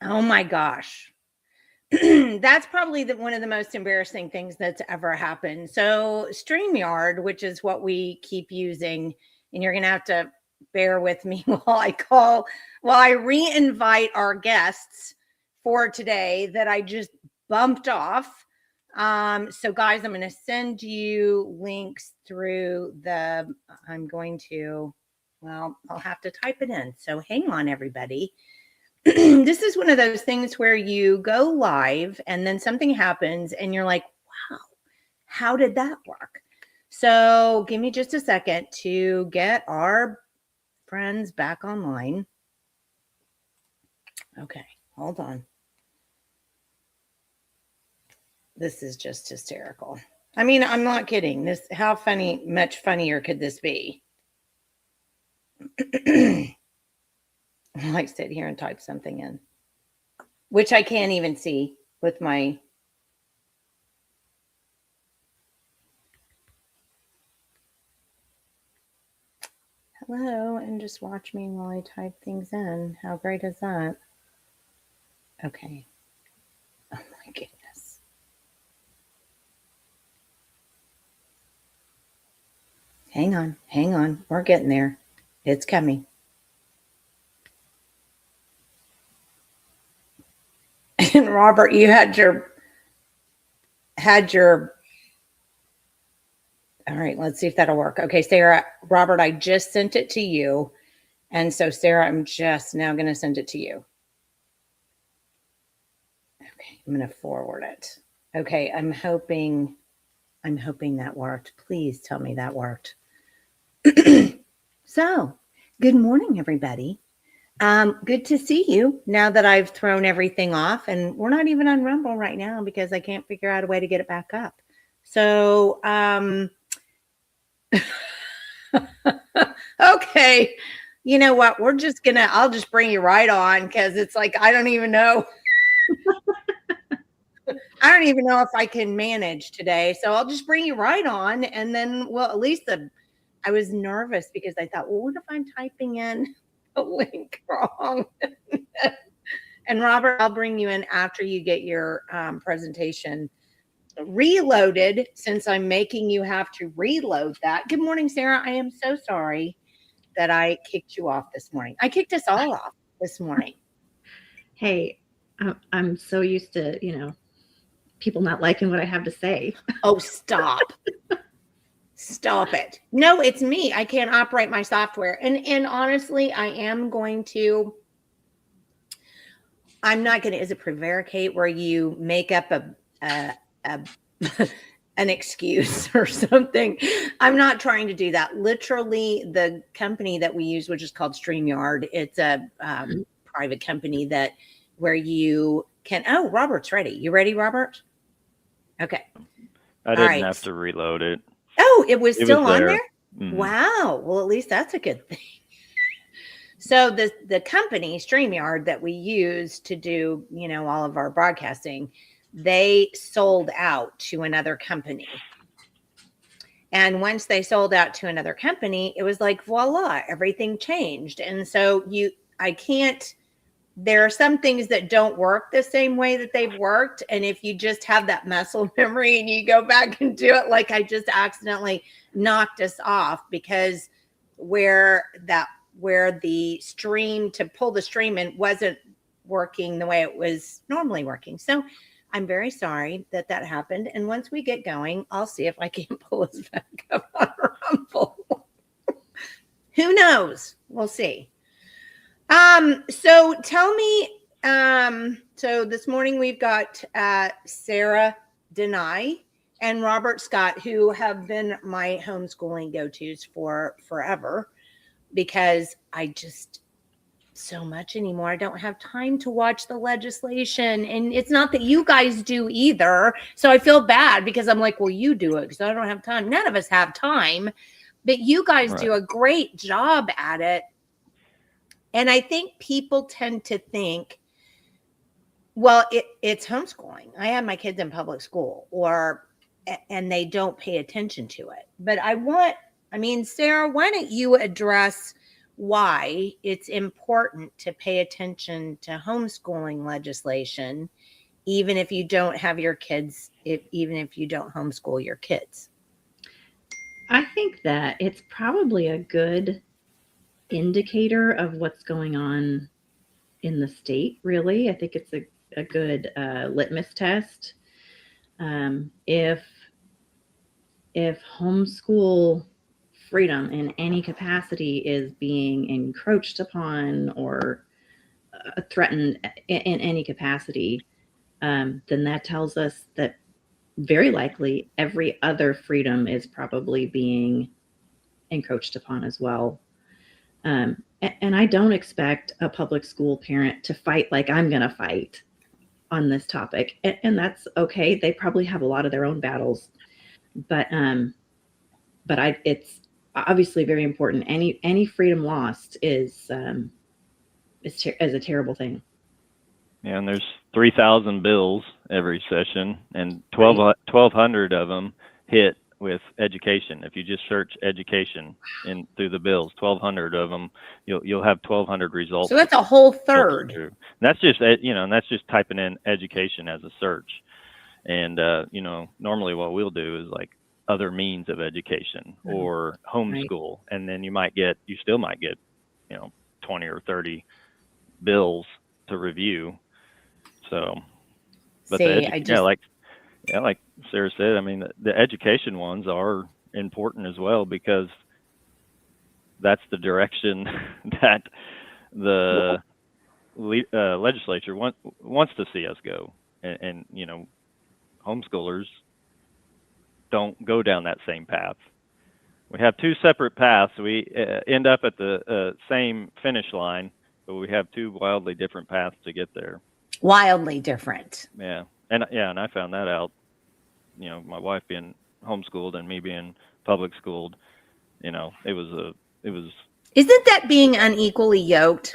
Oh my gosh. That's probably one of the most embarrassing things that's ever happened. So StreamYard, which is what we keep using, and you're going to have to bear with me while I re-invite our guests for today that I just bumped off. So guys, I'm going to send you links through I'll have to type it in. So hang on, everybody. This is one of those things where you go live and then something happens and you're like, wow, how did that work? So give me just a second to get our friends back online. Okay, hold on. This is just hysterical. I mean, I'm not kidding. Much funnier could this be? I like sit here and type something in, which I can't even see with my. Hello, and just watch me while I type things in. How great is that? Okay. Oh my goodness. Hang on. We're getting there. It's coming. And Robert, you had your all right, let's see if that'll work. Okay, Sarah, Robert, I just sent it to you. And so Sarah, I'm just now going to send it to you. Okay, I'm going to forward it. Okay, I'm hoping that worked. Please tell me that worked. So, good morning, everybody. Good to see you now that I've thrown everything off, and we're not even on Rumble right now because I can't figure out a way to get it back up. So, okay, you know what? I'll just bring you right on because it's like, I don't even know. I don't even know if I can manage today. So I'll just bring you right on. And then, well, at least I was nervous because I thought, well, what if I'm typing in a link wrong? And Robert, I'll bring you in after you get your presentation reloaded, since I'm making you have to reload that. Good morning, Sarah. I am so sorry that I kicked you off this morning. I kicked us all off this morning. Hey, I'm so used to, people not liking what I have to say. Oh, stop. Stop it. No, it's me. I can't operate my software. And honestly, I'm not going to, is it prevaricate where you make up an excuse or something? I'm not trying to do that. Literally, the company that we use, which is called StreamYard, it's a private company where you can. Oh, Robert's ready. You ready, Robert? Okay. I didn't have to reload it. Oh, it was still on there? Mm-hmm. Wow. Well, at least that's a good thing. So the company StreamYard that we use to do, all of our broadcasting, they sold out to another company. And once they sold out to another company, it was like, voila, everything changed. And so there are some things that don't work the same way that they've worked. And if you just have that muscle memory and you go back and do it, like I just accidentally knocked us off because where the stream to pull the stream in wasn't working the way it was normally working. So I'm very sorry that happened. And once we get going, I'll see if I can pull us back up on Rumble. Who knows? We'll see. So tell me, so this morning we've got Sarah Deneui and Robert Scott, who have been my homeschooling go-tos for forever, because I just so much anymore. I don't have time to watch the legislation, and it's not that you guys do either. So I feel bad because I'm like, well, you do it because I don't have time. None of us have time, but you guys do a great job at it. And I think people tend to think, well, it's homeschooling. I have my kids in public school, and they don't pay attention to it. But Sarah, why don't you address why it's important to pay attention to homeschooling legislation, even if you don't have your kids, even if you don't homeschool your kids. I think that it's probably a good indicator of what's going on in the state, really. I think it's a good litmus test. If homeschool freedom in any capacity is being encroached upon or threatened in any capacity, then that tells us that very likely every other freedom is probably being encroached upon as well. And I don't expect a public school parent to fight like I'm going to fight on this topic. And that's okay. They probably have a lot of their own battles, but it's obviously very important. Any freedom lost is a terrible thing. Yeah, and there's 3,000 bills every session, and 1,200 of them hit with education. If you just search education in through the bills, 1,200 of them, you'll have 1,200 results. So that's a whole third. And that's just and that's just typing in education as a search. And normally what we'll do is like other means of education or homeschool, and then you still might get 20 or 30 bills to review. So, but like Sarah said, I mean, the education ones are important as well, because that's the direction that the legislature wants to see us go. And homeschoolers don't go down that same path. We have two separate paths. We end up at the same finish line, but we have two wildly different paths to get there. Wildly different. Yeah. And I found that out, my wife being homeschooled and me being public schooled, it was. Isn't that being unequally yoked?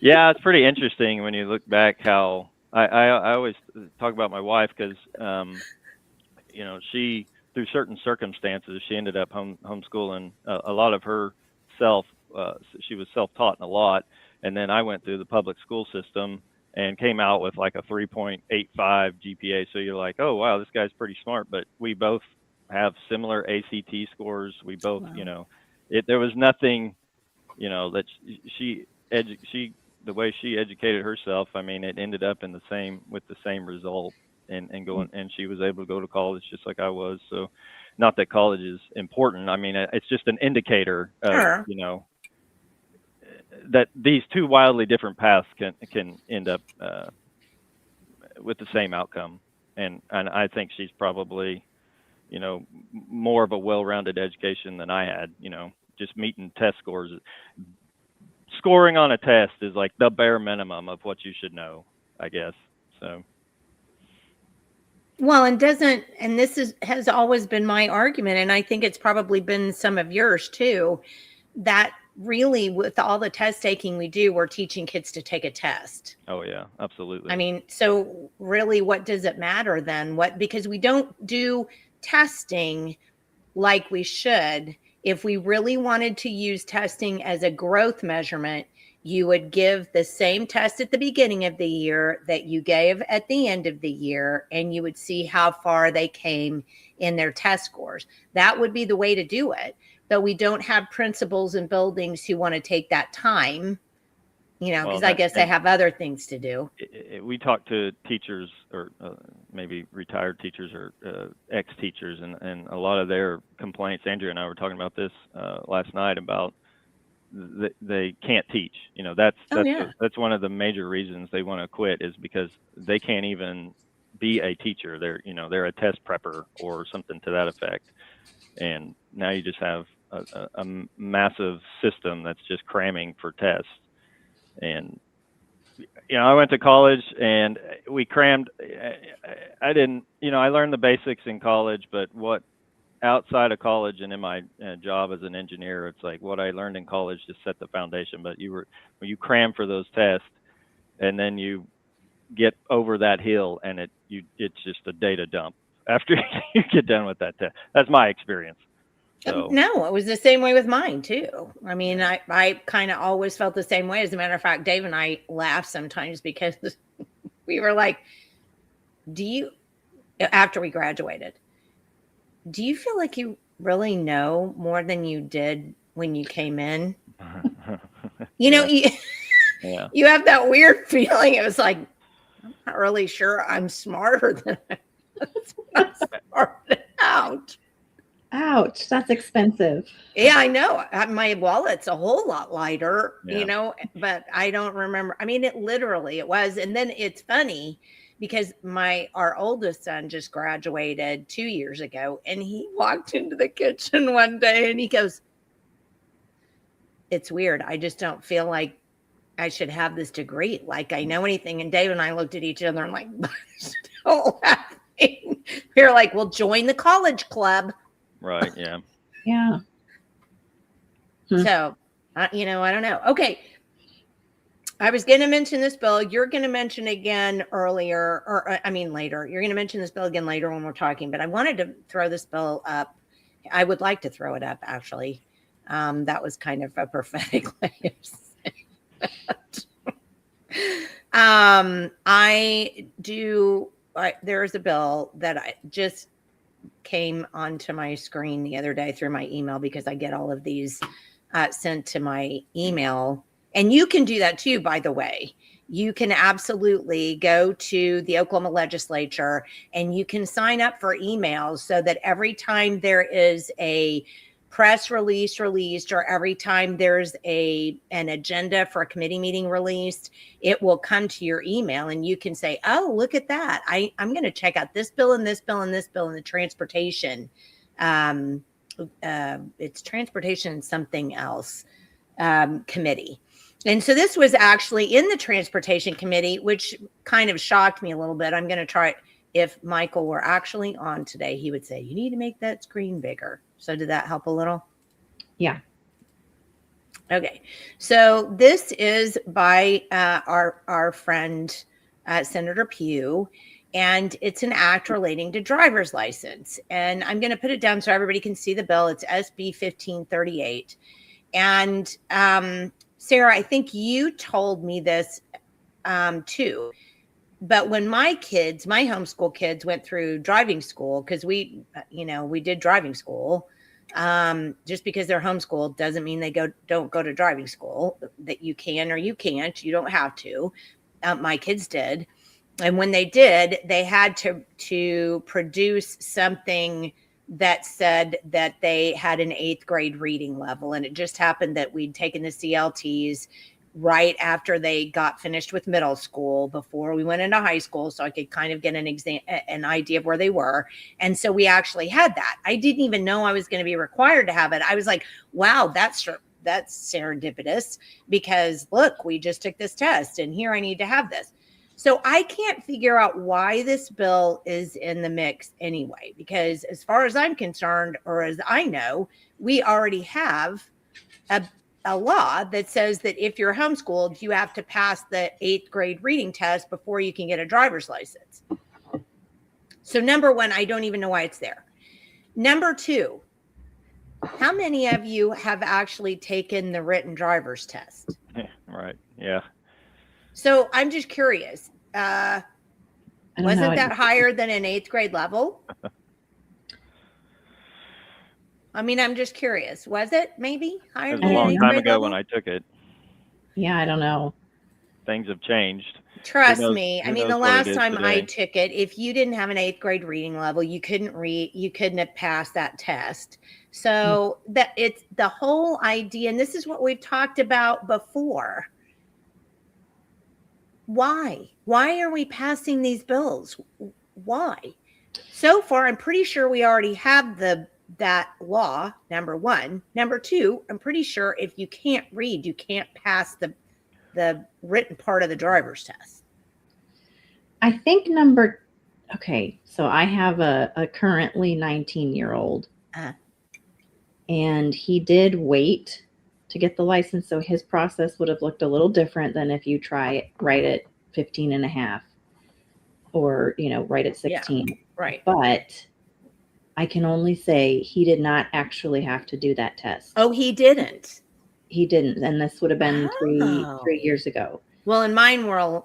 Yeah, it's pretty interesting when you look back how I always talk about my wife, because, she, through certain circumstances, she ended up homeschooling a lot of herself. She was self-taught in a lot. And then I went through the public school system and came out with like a 3.85 GPA. So you're like, oh, wow, this guy's pretty smart. But we both have similar ACT scores. We both, there was nothing, that the way she educated herself, I mean, it ended up with the same result and she was able to go to college just like I was. So not that college is important. I mean, it's just an indicator of, that these two wildly different paths can end up with the same outcome. And I think she's probably, more of a well-rounded education than I had, just meeting test scores. Scoring on a test is like the bare minimum of what you should know, I guess. So. Well, and this has always been my argument, and I think it's probably been some of yours too, that really with all the test taking we do, we're teaching kids to take a test. Oh yeah, absolutely. I mean, so really what does it matter then? Because we don't do testing like we should. If we really wanted to use testing as a growth measurement, you would give the same test at the beginning of the year that you gave at the end of the year, and you would see how far they came in their test scores. That would be the way to do it. But we don't have principals and buildings who want to take that time, because I guess they have other things to do. We talk to teachers, or maybe retired teachers or ex-teachers, and a lot of their complaints, Andrew and I were talking about this last night, about they can't teach. That's one of the major reasons they want to quit, is because they can't even be a teacher. They're a test prepper or something to that effect. And now you just have a massive system that's just cramming for tests. And I went to college and we crammed. I didn't, I learned the basics in college, but what outside of college and in my job as an engineer, it's like what I learned in college just set the foundation. But when you cram for those tests, and then you get over that hill, and it's just a data dump after you get done with that test. That's my experience. So No, it was the same way with mine too. I mean, I kind of always felt the same way. As a matter of fact, Dave and I laugh sometimes because we were like, after we graduated, do you feel like you really know more than you did when you came in? You know, yeah. you have that weird feeling. It was like, I'm not really sure I'm smarter than I started out. Ouch, that's expensive. Yeah, I know. My wallet's a whole lot lighter, Yeah. but I don't remember. I mean, it was. And then it's funny because our oldest son just graduated 2 years ago, and he walked into the kitchen one day and he goes, "It's weird. I just don't feel like I should have this degree. Like I know anything." And Dave and I looked at each other and like, still laughing. We were like, "Well, join the college club." Right. Yeah. Yeah. So, I don't know. Okay. I was going to mention this bill. You're going to mention again earlier, later. You're going to mention this bill again later when we're talking, but I wanted to throw this bill up. I would like to throw it up, actually. That was kind of a prophetic way of saying that. There's a bill that I just came onto my screen the other day through my email because I get all of these sent to my email. And you can do that too, by the way. You can absolutely go to the Oklahoma legislature and you can sign up for emails so that every time there is a press release released or every time there's an agenda for a committee meeting released, it will come to your email and you can say, oh, look at that. I'm going to check out this bill and this bill and this bill in the transportation. It's transportation and something else committee. And so this was actually in the transportation committee, which kind of shocked me a little bit. I'm going to try it. If Michael were actually on today, he would say, you need to make that screen bigger. So did that help a little? Yeah. Okay. So this is by our friend, Senator Pugh, and it's an act relating to driver's license. And I'm going to put it down so everybody can see the bill. It's SB 1538. And Sarah, I think you told me this too. But when my homeschool kids went through driving school, because we did driving school, just because they're homeschooled doesn't mean they don't go to driving school. That you can or you can't. You don't have to. My kids did. And when they did, they had to produce something that said that they had an 8th grade reading level. And it just happened that we'd taken the CLTs right after they got finished with middle school before we went into high school. So I could kind of get an idea of where they were. And so we actually had that. I didn't even know I was going to be required to have it. I was like, wow, that's serendipitous because look, we just took this test and here I need to have this. So I can't figure out why this bill is in the mix anyway, because as far as I'm concerned, or as I know, we already have a law that says that if you're homeschooled, you have to pass the 8th grade reading test before you can get a driver's license. So number one, I don't even know why it's there. Number two, how many of you have actually taken the written driver's test? Right. Yeah. So I'm just curious. Wasn't that higher than an 8th grade level? I mean, I'm just curious. Was it maybe higher than an 8th grade level? It was a long time ago when I took it. Yeah, I don't know. Things have changed. Trust me. I mean, the last time I took it, if you didn't have an 8th grade reading level, you couldn't have passed that test. So that it's the whole idea, and this is what we've talked about before. Why are we passing these bills? Why? So far, I'm pretty sure we already have that law, number one. Number two, I'm pretty sure if you can't read, you can't pass the written part of the driver's test. I think so I have a currently 19-year-old, and he did wait to get the license. So his process would have looked a little different than if you right at 15 and a half or, right at 16. Yeah, right. But I can only say he did not actually have to do that test. Oh, he didn't. He didn't, and this would have been Oh. 3 years ago. Well, in mine were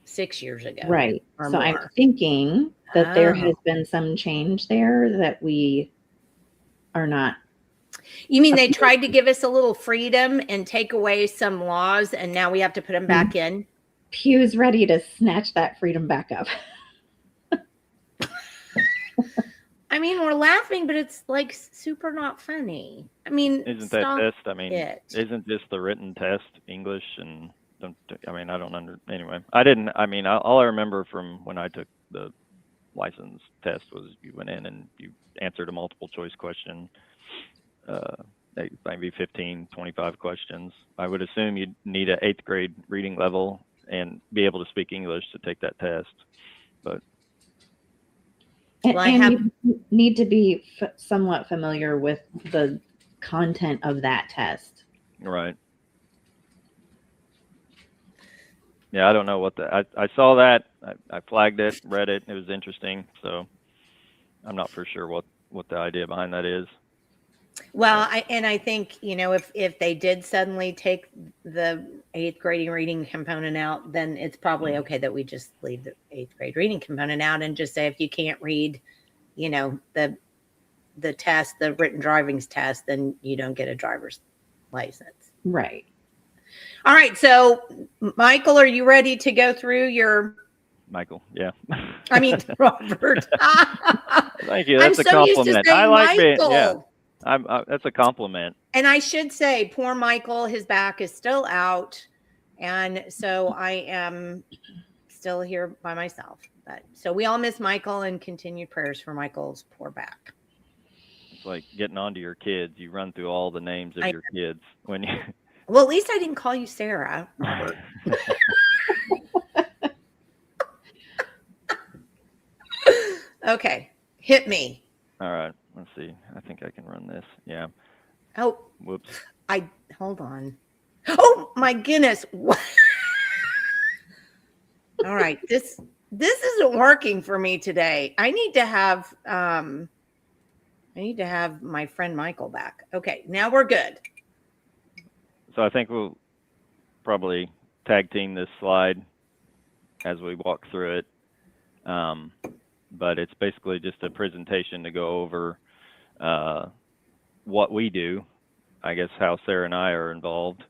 6 years ago. Right. Or So I'm more. thinking that there has Oh. been some change there that we are not. You mean they tried to give us a little freedom and take away some laws, and now we have to put them back in? Pew's ready to snatch that freedom back up. I mean, we're laughing, but it's like super not funny. I mean, Isn't that stop test? I mean, it. isn't just the written test English and I mean, I don't anyway. I didn't. I mean, all I remember from when I took the license test was you went in and you answered a multiple choice question. Maybe 15, 25 questions. I would assume you'd need an 8th grade reading level and be able to speak English to take that test. But And, Well, I and have- you need to be somewhat familiar with the content of that test. right. Yeah, I don't know what I saw that. I flagged it, read it. It was interesting. So I'm not for sure what the idea behind that is. Well, I think, if they did suddenly take the 8th grade reading component out, then it's probably okay that we just leave the 8th grade reading component out and just say if you can't read, the test, the written driving's test, then you don't get a driver's license. Right. All right. So, Michael, are you ready to go through your? Michael, yeah. I mean, Robert. Thank you. That's I'm a so used to compliment. saying I like being, Michael. yeah. That's a compliment. And I should say, poor Michael, his back is still out. And so I am still here by myself. But so we all miss Michael and continued prayers for Michael's poor back. It's like getting onto your kids. You run through all the names of your kids when you. Well, at least I didn't call you Sarah, Robert. Okay, hit me. All right, let's see. I think I can run this. Yeah. Oh, Whoops. Hold on. Oh my goodness. What? All right, this isn't working for me today. I need to have my friend Michael back. Okay, now we're good. So I think we'll probably tag team this slide as we walk through it. But it's basically just a presentation to go over what we do, I guess how Sarah and I are involved,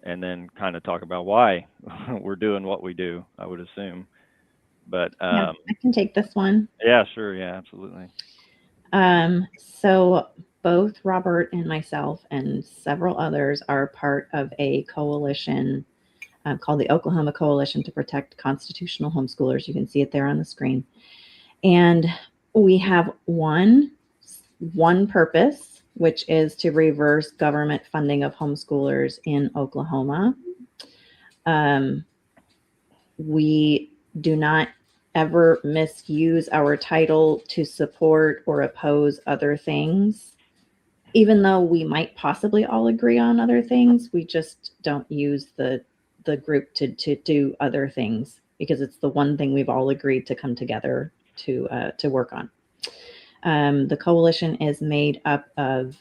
and then kind of talk about why we're doing what we do, I would assume. But I can take this one. Yeah, sure. Yeah, absolutely. So both Robert and myself and several others are part of a coalition called the Oklahoma Coalition to Protect Constitutional Homeschoolers. You can see it there on the screen. And we have one purpose, which is to reverse government funding of homeschoolers in Oklahoma. We do not ever misuse our title to support or oppose other things. Even though we might possibly all agree on other things, we just don't use the group to do other things because it's the one thing we've all agreed to come together to work on. The coalition is made up of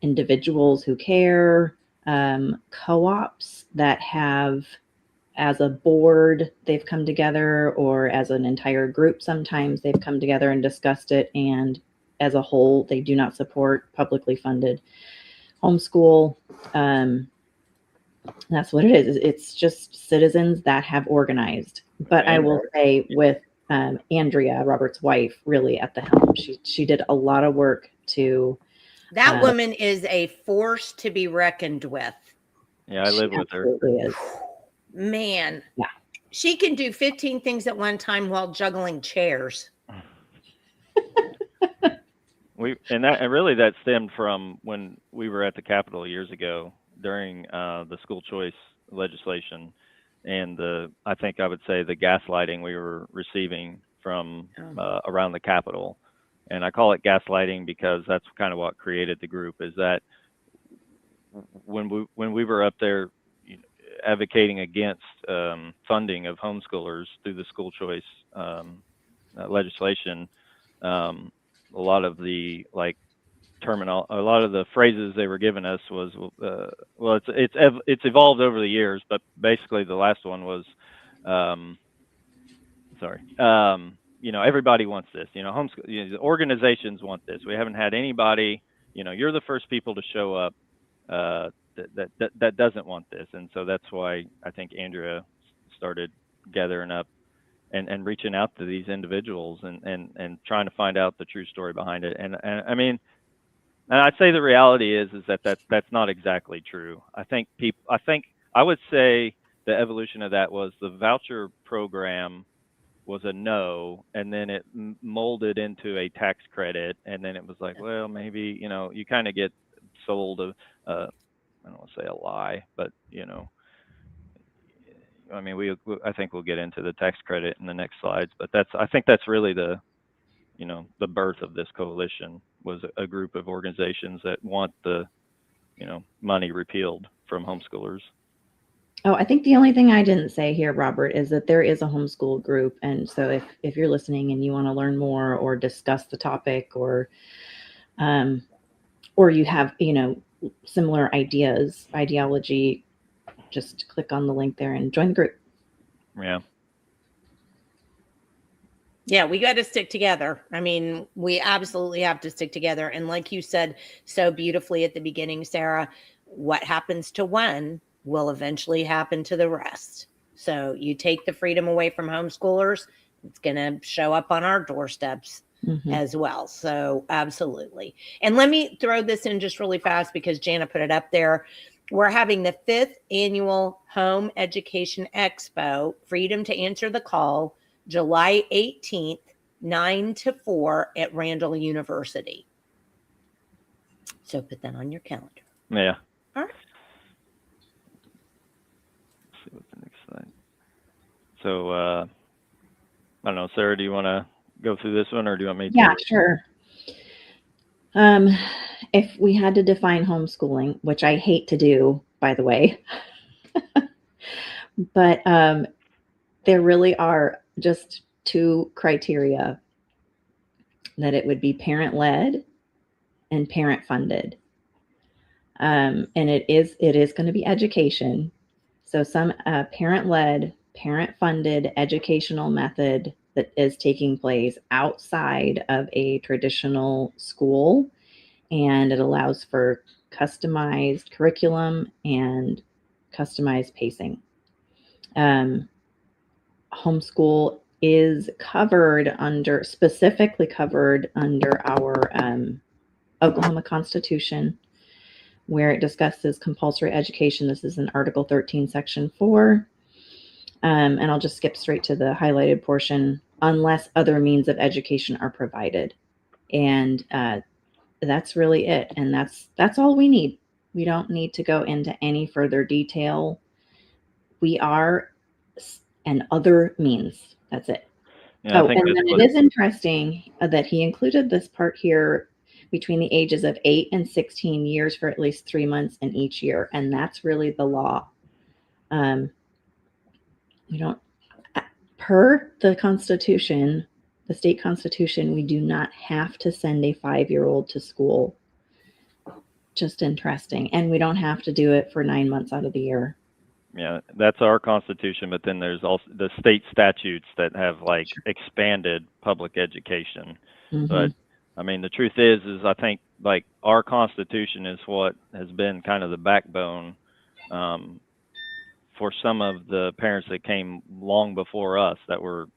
individuals who care, co-ops that have, as a board, they've come together, or as an entire group, sometimes they've come together and discussed it. And as a whole, they do not support publicly funded homeschool. That's what it is. It's just citizens that have organized. But I will say, with Andrea, Robert's wife, really at the helm, she did a lot of work to. That woman is a force to be reckoned with. Yeah, I live with her. Is. Man. Yeah. She can do 15 things at one time while juggling chairs. That stemmed from when we were at the Capitol years ago during the school choice legislation, and I think I would say the gaslighting we were receiving from around the Capitol. And I call it gaslighting because that's kind of what created the group. Is that when we were up there advocating against funding of homeschoolers through the school choice legislation, a lot of the a lot of the phrases they were giving us was, well, it's evolved over the years, but basically the last one was, sorry, everybody wants this, homeschool, the organizations want this. We haven't had anybody, you're the first people to show up, that doesn't want this. And so that's why I think Andrea started gathering up and reaching out to these individuals and trying to find out the true story behind it. And I mean, and I'd say the reality is that's not exactly true. I think I would say the evolution of that was the voucher program was a no, and then it molded into a tax credit, and then it was like, well, maybe you kind of get sold I don't want to say a lie, but I mean, I think we'll get into the tax credit in the next slides, but I think that's really the birth of this coalition, was a group of organizations that want the money repealed from homeschoolers. Oh, I think the only thing I didn't say here, Robert, is that there is a homeschool group. And so if you're listening and you want to learn more or discuss the topic, or you have, similar ideology, just click on the link there and join the group. Yeah. Yeah, we got to stick together. I mean, we absolutely have to stick together. And like you said so beautifully at the beginning, Sarah, what happens to one will eventually happen to the rest. So you take the freedom away from homeschoolers, it's going to show up on our doorsteps as well. So absolutely. And let me throw this in just really fast because Jana put it up there. We're having the 5th annual Home Education Expo, Freedom to Answer the Call, July 18th, 9 to 4 at Randall University. So put that on your calendar. Yeah. All right. Let's see what's the next slide. So, I don't know, Sarah, do you want to go through this one, or do you want me to? Yeah, sure. If we had to define homeschooling, which I hate to do, by the way, but there really are just 2 criteria: that it would be parent-led and parent-funded. And it is going to be education. So some parent-led, parent-funded educational method that is taking place outside of a traditional school, and it allows for customized curriculum and customized pacing. Homeschool is specifically covered under our Oklahoma Constitution, where it discusses compulsory education. This is in Article 13, Section 4. And I'll just skip straight to the highlighted portion: unless other means of education are provided. And that's really it. And that's all we need. We don't need to go into any further detail. We are and other means. That's it. Yeah, and then it is interesting that he included this part here: between the ages of 8 and 16 years for at least 3 months in each year. And that's really the law. We don't, per the Constitution, the state constitution, we do not have to send a 5-year-old to school. Just interesting. And we don't have to do it for 9 months out of the year. Yeah, that's our constitution, but then there's also the state statutes that have expanded public education. But I mean, the truth is I think our constitution is what has been kind of the backbone for some of the parents that came long before us, that were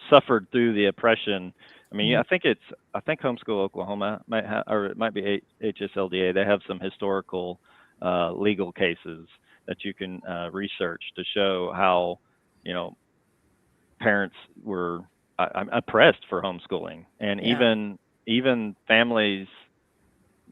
suffered through the oppression. I mean, I think Homeschool Oklahoma might have, or it might be HSLDA. They have some historical legal cases that you can research to show how parents were oppressed for homeschooling, and even families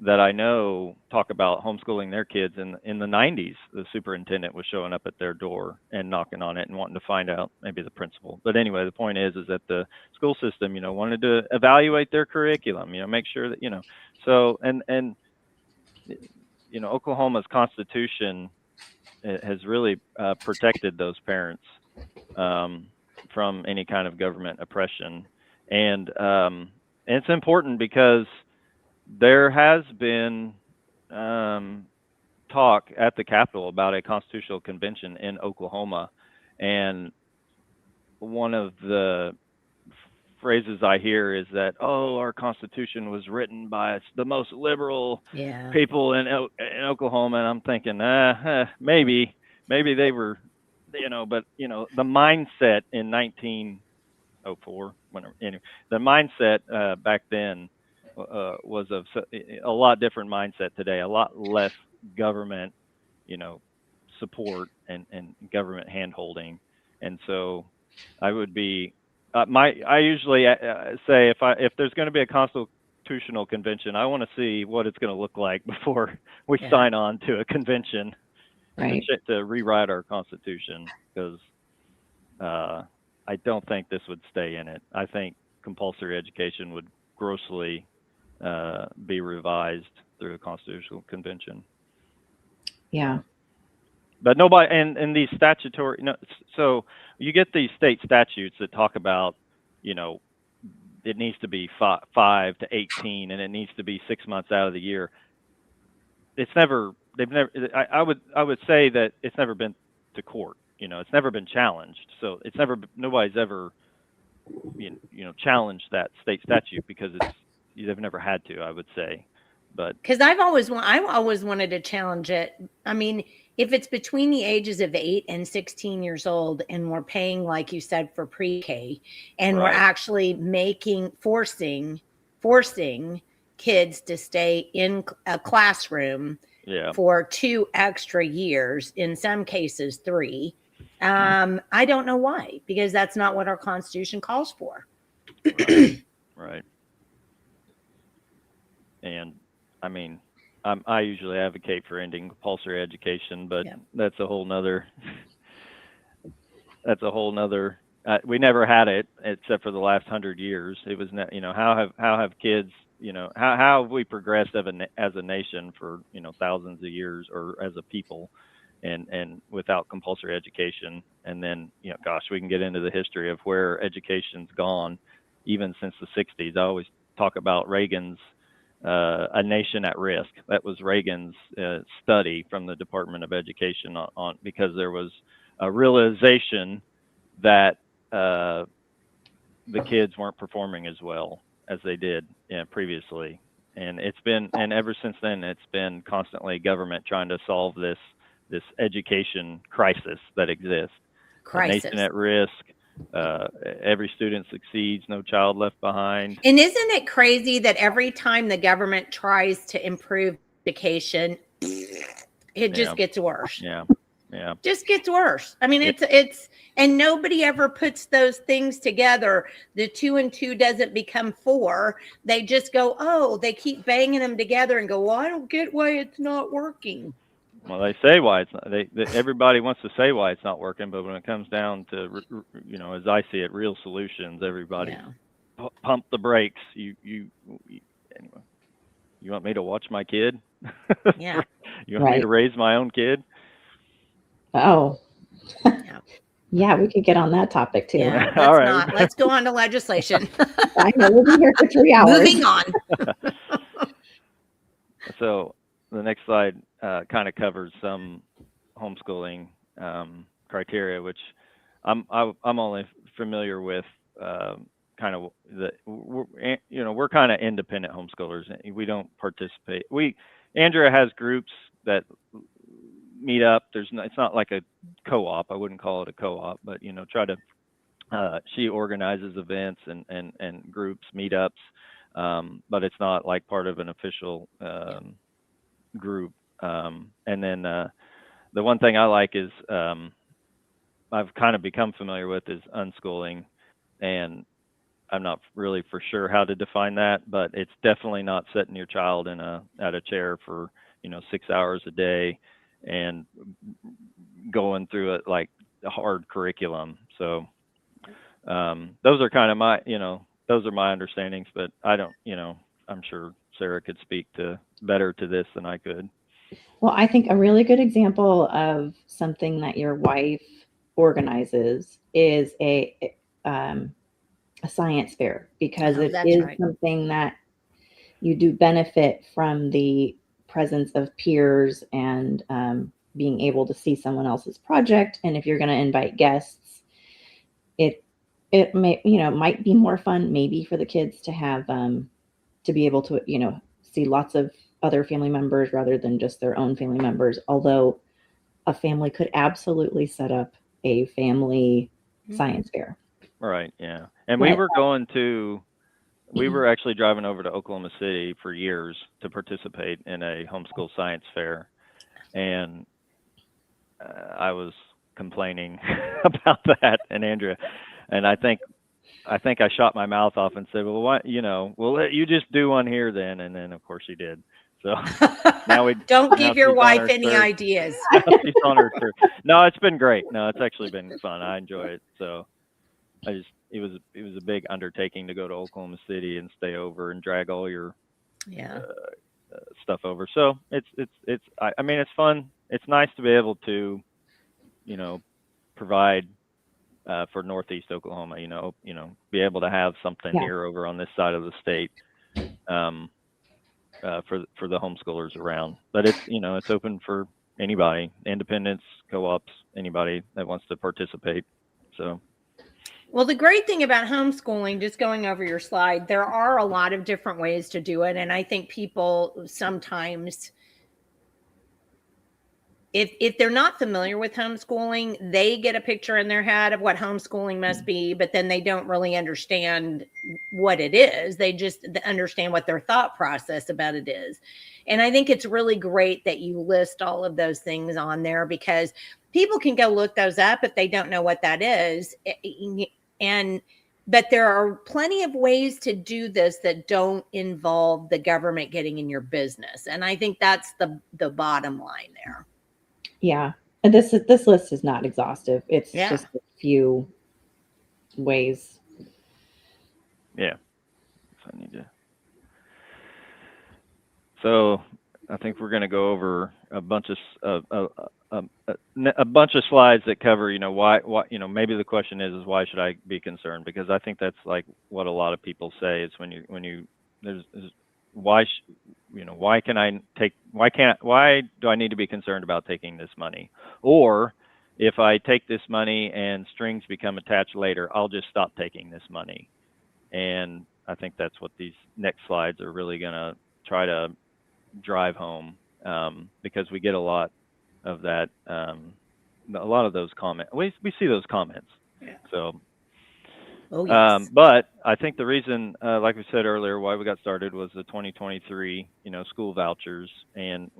that I know talk about homeschooling their kids in the 90s. The superintendent was showing up at their door and knocking on it and wanting to find out, maybe the principal. But anyway, the point is that the school system, wanted to evaluate their curriculum, make sure that, so, and Oklahoma's constitution has really protected those parents from any kind of government oppression. And And it's important because there has been talk at the Capitol about a constitutional convention in Oklahoma, and one of the phrases I hear is that, oh, our Constitution was written by the most liberal Yeah. people in Oklahoma, and I'm thinking, maybe they were, but the mindset in 1904, whenever, anyway, the mindset back then was a lot different mindset today, a lot less government, you know, support and government handholding, and so I would be I usually say if there's going to be a constitutional convention, I want to see what it's going to look like before we Yeah. sign on to a convention Right. to rewrite our constitution, because I don't think this would stay in it. I think compulsory education would grossly be revised through a constitutional convention. Yeah. But nobody, and these statutory, no, so you get these state statutes that talk about, it needs to be 5 to 18, and it needs to be 6 months out of the year. They've never, I would say that it's never been to court. It's never been challenged. So nobody's ever, challenged that state statute because they've never had to, I would say. But Because I've always wanted to challenge it. I mean, if it's between the ages of 8 and 16 years old, and we're paying, like you said, for pre-K, and we're right, actually forcing kids to stay in a classroom yeah, for 2 extra years, in some cases 3. I don't know why, because that's not what our Constitution calls for. right. And I mean, I usually advocate for ending compulsory education, but Yeah. that's a whole nother. We never had it except for the last 100 years. It was, how have kids, how have we progressed as a nation for thousands of years, or as a people, and without compulsory education. And then gosh, we can get into the history of where education's gone, even since the 60s. I always talk about Reagan's A Nation at Risk. That was Reagan's study from the Department of Education on because there was a realization that the kids weren't performing as well as they did previously, and ever since then it's been constantly government trying to solve this education crisis that exists. A nation at risk. Every student succeeds, no child left behind. And isn't it crazy that every time the government tries to improve education, it just gets worse? Yeah. Just gets worse. I mean, it's and nobody ever puts those things together. The 2 and 2 doesn't become 4. They just go, oh, they keep banging them together and go, well, I don't get why it's not working. Well, they say why it's not. Everybody wants to say why it's not working, but when it comes down to, as I see it, real solutions, everybody pump the brakes. Anyway. You want me to watch my kid? Yeah. You want me to raise my own kid? Oh. Yeah, we could get on that topic too. Yeah, let's not. Let's go on to legislation. I know, we'll be here for 3 hours. Moving on. So the next slide kind of covers some homeschooling criteria, which I'm only familiar with. Kind of we're kind of independent homeschoolers. We don't participate. Andrea has groups that meet up. It's not like a co-op. I wouldn't call it a co-op, but she organizes events and groups, meetups, but it's not like part of an official group. And then the one thing I like is I've kind of become familiar with is unschooling, and I'm not really for sure how to define that, but it's definitely not setting your child at a chair for 6 hours a day and going through it like a hard curriculum. So those are kind of those are my understandings, but I don't, I'm sure Sarah could speak better to this than I could. Well, I think a really good example of something that your wife organizes is a a science fair, because Oh, it that's is right. something that you do benefit from the presence of peers and being able to see someone else's project. And if you're going to invite guests, it may, might be more fun maybe for the kids to have to be able to, see lots of other family members rather than just their own family members. Although a family could absolutely set up a family science fair. Right. Yeah. And we But were going to, we were actually driving over to Oklahoma City for years to participate in a homeschool science fair. And I was complaining about that, and Andrea, and I think I shot my mouth off and said, "Well, why, we'll let you just do one here then." And then, of course, she did. So now Don't now give your she's on wife her any third. ideas. Now she's on her third. No, it's been great. No, it's actually been fun. I enjoy it. So it was a big undertaking to go to Oklahoma City and stay over and drag all your Yeah. stuff over. So I mean, it's fun. It's nice to be able to, provide for Northeast Oklahoma. Be able to have something yeah, here over on this side of the state um, for the homeschoolers around. But it's open for anybody, independents, co-ops, anybody that wants to participate. So. Well, the great thing about homeschooling, just going over your slide, there are a lot of different ways to do it. And I think people sometimes, if they're not familiar with homeschooling, they get a picture in their head of what homeschooling must be, but then they don't really understand what it is. They just understand what their thought process about it is. And I think it's really great that you list all of those things on there, because people can go look those up if they don't know what that is. But there are plenty of ways to do this that don't involve the government getting in your business. And I think that's the bottom line there. yeah. And this list is not exhaustive. It's Yeah. just a few ways. Yeah. So I need to. So I think we're going to go over a bunch of a bunch of slides that cover, why, maybe the question is why should I be concerned? Because I think that's like what a lot of people say is there's why why do I need to be concerned about taking this money? Or if I take this money and strings become attached later, I'll just stop taking this money. And I think that's what these next slides are really going to try to drive home, because we get a lot of that, a lot of those comments. We see those comments. Yeah. So, oh yes. But I think the reason, like we said earlier, why we got started was the 2023, school vouchers, and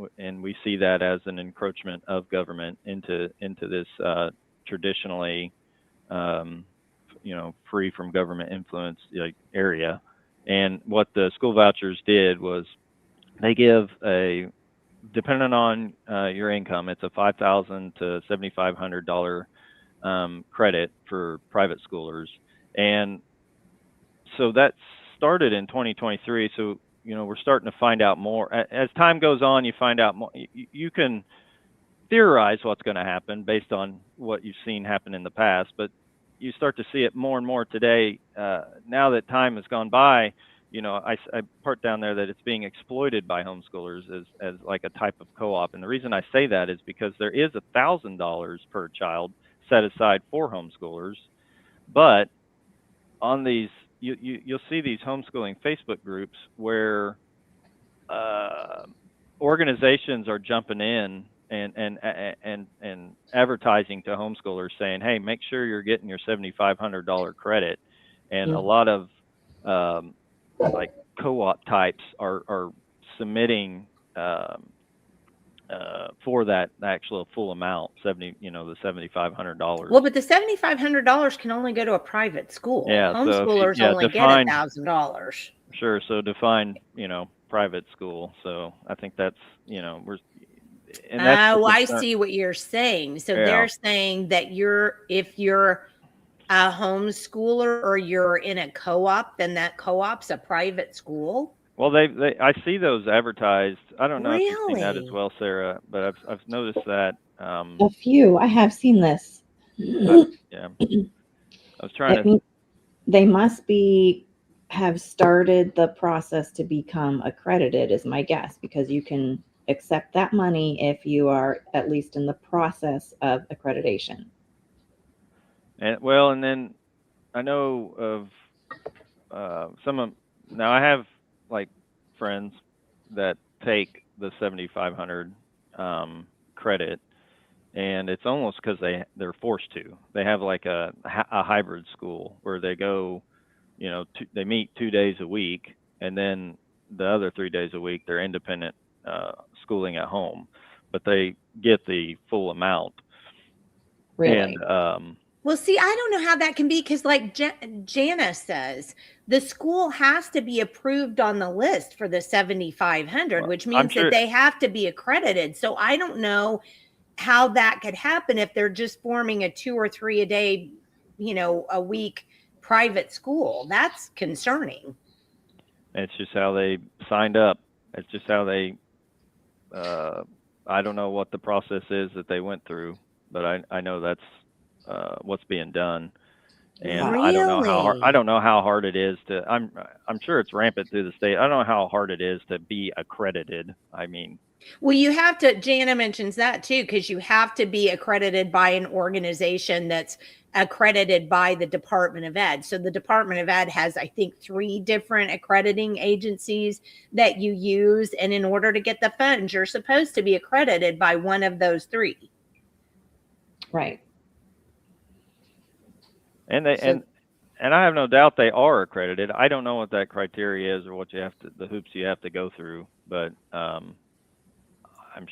we see that as an encroachment of government into this traditionally, free from government influence area. And what the school vouchers did was they give depending on your income, it's a $5,000 to $7,500 credit for private schoolers. And so that started in 2023. So, we're starting to find out more. As time goes on, you find out more. You can theorize what's going to happen based on what you've seen happen in the past, but you start to see it more and more today. Now that time has gone by, I part down there that it's being exploited by homeschoolers as like a type of co-op. And the reason I say that is because there is $1,000 per child set aside for homeschoolers, but on these, you'll see these homeschooling Facebook groups where organizations are jumping in and advertising to homeschoolers saying, "Hey, make sure you're getting your $7,500 credit." And a lot of like co-op types are submitting for that actual full amount, the $7,500. Well, but the $7,500 can only go to a private school. Yeah, so Homeschoolers only get $1,000. Sure. So define, private school. So I think that's, and that's I see what you're saying. So they're saying that if you're a homeschooler or you're in a co-op, then that co-op's a private school. Well, I see those advertised. I don't know if you've seen that as well, Sarah, but I've noticed that. A few. I have seen this. Yeah. I was trying to. They must have started the process to become accredited, is my guess, because you can accept that money if you are at least in the process of accreditation. And then I know of some of now I have like friends that take the 7,500 credit, and it's almost because they're forced to. They have like a hybrid school where they go, they meet 2 days a week, and then the other 3 days a week they're independent schooling at home, but they get the full amount. Really? And Well, see, I don't know how that can be because, like Janice says, the school has to be approved on the list for the 7,500, which I'm means that sure. they have to be accredited. So I don't know how that could happen if they're just forming a 2 or 3 a day, a week private school. That's concerning. It's just how they signed up. It's just how they. Uh, I don't know what the process is that they went through, but I know that's what's being done, and I don't know how hard. I Really? don't know how hard it is to. I'm sure it's rampant through the state. I don't know how hard it is to be accredited. I mean, Well, you have to, Jana mentions that too, because you have to be accredited by an organization that's accredited by the Department of Ed. So the Department of Ed has, I think, 3 different accrediting agencies that you use. And in order to get the funds, you're supposed to be accredited by one of those 3. Right. and they So, and I have no doubt they are accredited. I don't know what that criteria is or what the hoops you have to go through, but I'm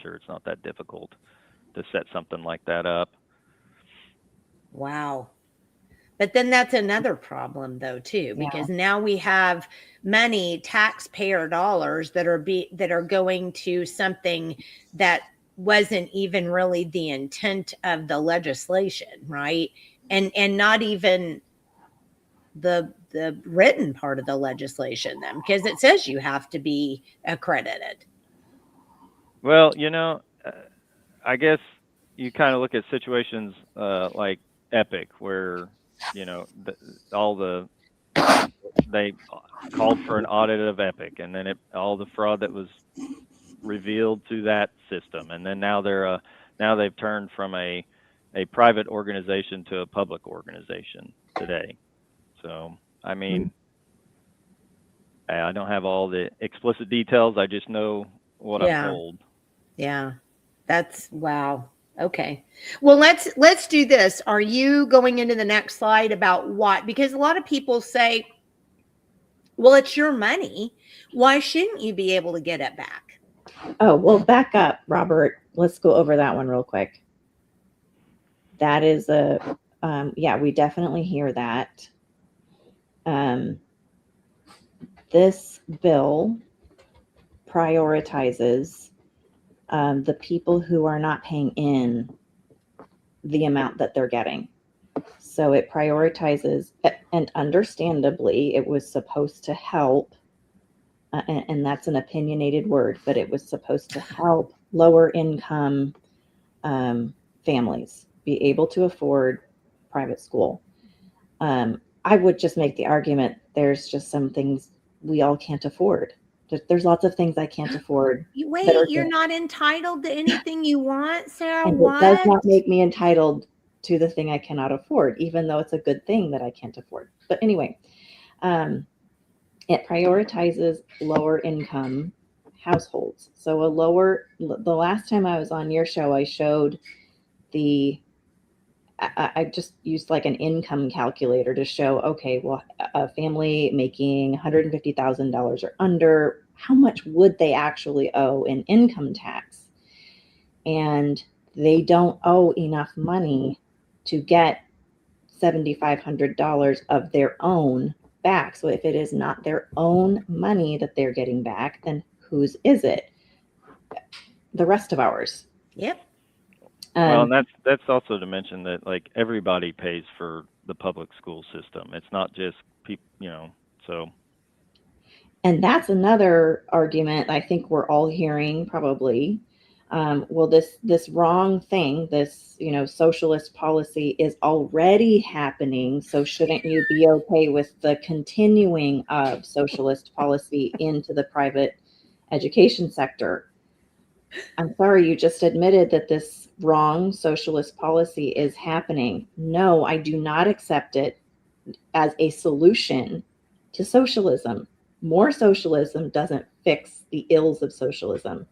sure it's not that difficult to set something like that up. wow. But then that's another problem though too, Yeah. because now we have money, taxpayer dollars that are going to something that wasn't even really the intent of the legislation, right? And not even the written part of the legislation then, because it says you have to be accredited. Well, I guess you kind of look at situations like Epic, where all they called for an audit of Epic, and then all the fraud that was revealed through that system, and then now they've turned from a private organization to a public organization today. So I mean, I don't have all the explicit details. I just know what I'm Yeah. told. Yeah. That's wow. Okay. Well, let's do this. Are you going into the next slide about what? Because a lot of people say, well, it's your money. Why shouldn't you be able to get it back? Oh, well, back up, Robert. Let's go over that one real quick. That is yeah, we definitely hear that. This bill prioritizes the people who are not paying in the amount that they're getting. So it prioritizes, and understandably, it was supposed to help, and that's an opinionated word, but it was supposed to help lower income families be able to afford private school. I would just make the argument there's just some things we all can't afford. There's lots of things I can't afford that are Wait, you're not entitled to anything you want, Sarah? and it does What? not make me entitled to the thing I cannot afford, even though it's a good thing that I can't afford. But anyway, it prioritizes lower income households. So the last time I was on your show, I showed I just used like an income calculator to show, okay, well, a family making $150,000 or under, how much would they actually owe in income tax? And they don't owe enough money to get $7,500 of their own back. So if it is not their own money that they're getting back, then whose is it? The rest of ours. Yep. Well, and that's also to mention that like everybody pays for the public school system. It's not just people, so. And that's another argument I think we're all hearing probably. Well, this wrong thing, this socialist policy is already happening. So shouldn't you be okay with the continuing of socialist policy into the private education sector? I'm sorry, you just admitted that this wrong socialist policy is happening. No, I do not accept it as a solution to socialism. More socialism doesn't fix the ills of socialism.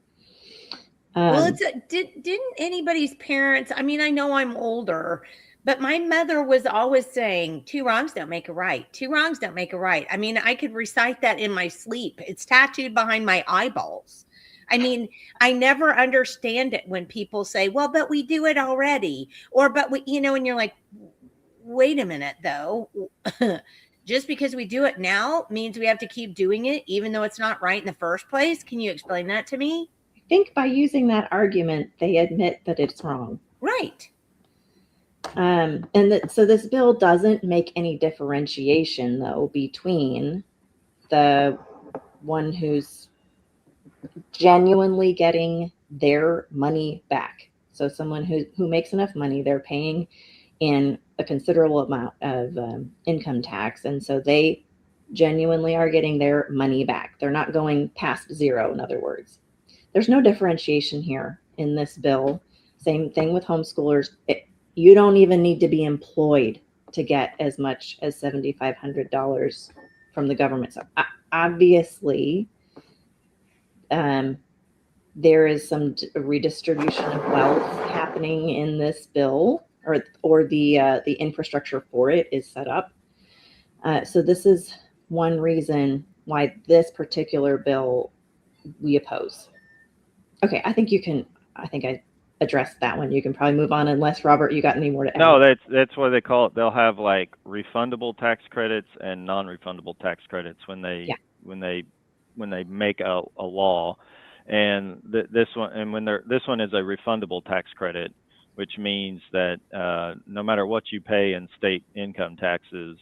Well, didn't anybody's parents, I mean, I know I'm older, but my mother was always saying, two wrongs don't make a right. Two wrongs don't make a right. I mean, I could recite that in my sleep. It's tattooed behind my eyeballs. I mean, I never understand it when people say, well, but we do it already. Or, but we, and you're like, wait a minute, though. Just because we do it now means we have to keep doing it, even though it's not right in the first place. Can you explain that to me? I think by using that argument, they admit that it's wrong. Right. So this bill doesn't make any differentiation, though, between the one who's genuinely getting their money back. So someone who makes enough money, they're paying in a considerable amount of income tax, and so they genuinely are getting their money back. They're not going past zero, in other words. There's no differentiation here in this bill. Same thing with homeschoolers. You don't even need to be employed to get as much as $7,500 from the government. So obviously, there is some redistribution of wealth happening in this bill, or the infrastructure for it is set up. So this is one reason why this particular bill we oppose. Okay, I think I addressed that one. You can probably move on, unless Robert, you got any more to add? No, that's what they call it. They'll have like refundable tax credits and non-refundable tax credits when they make a law, and this one is a refundable tax credit, which means that no matter what you pay in state income taxes,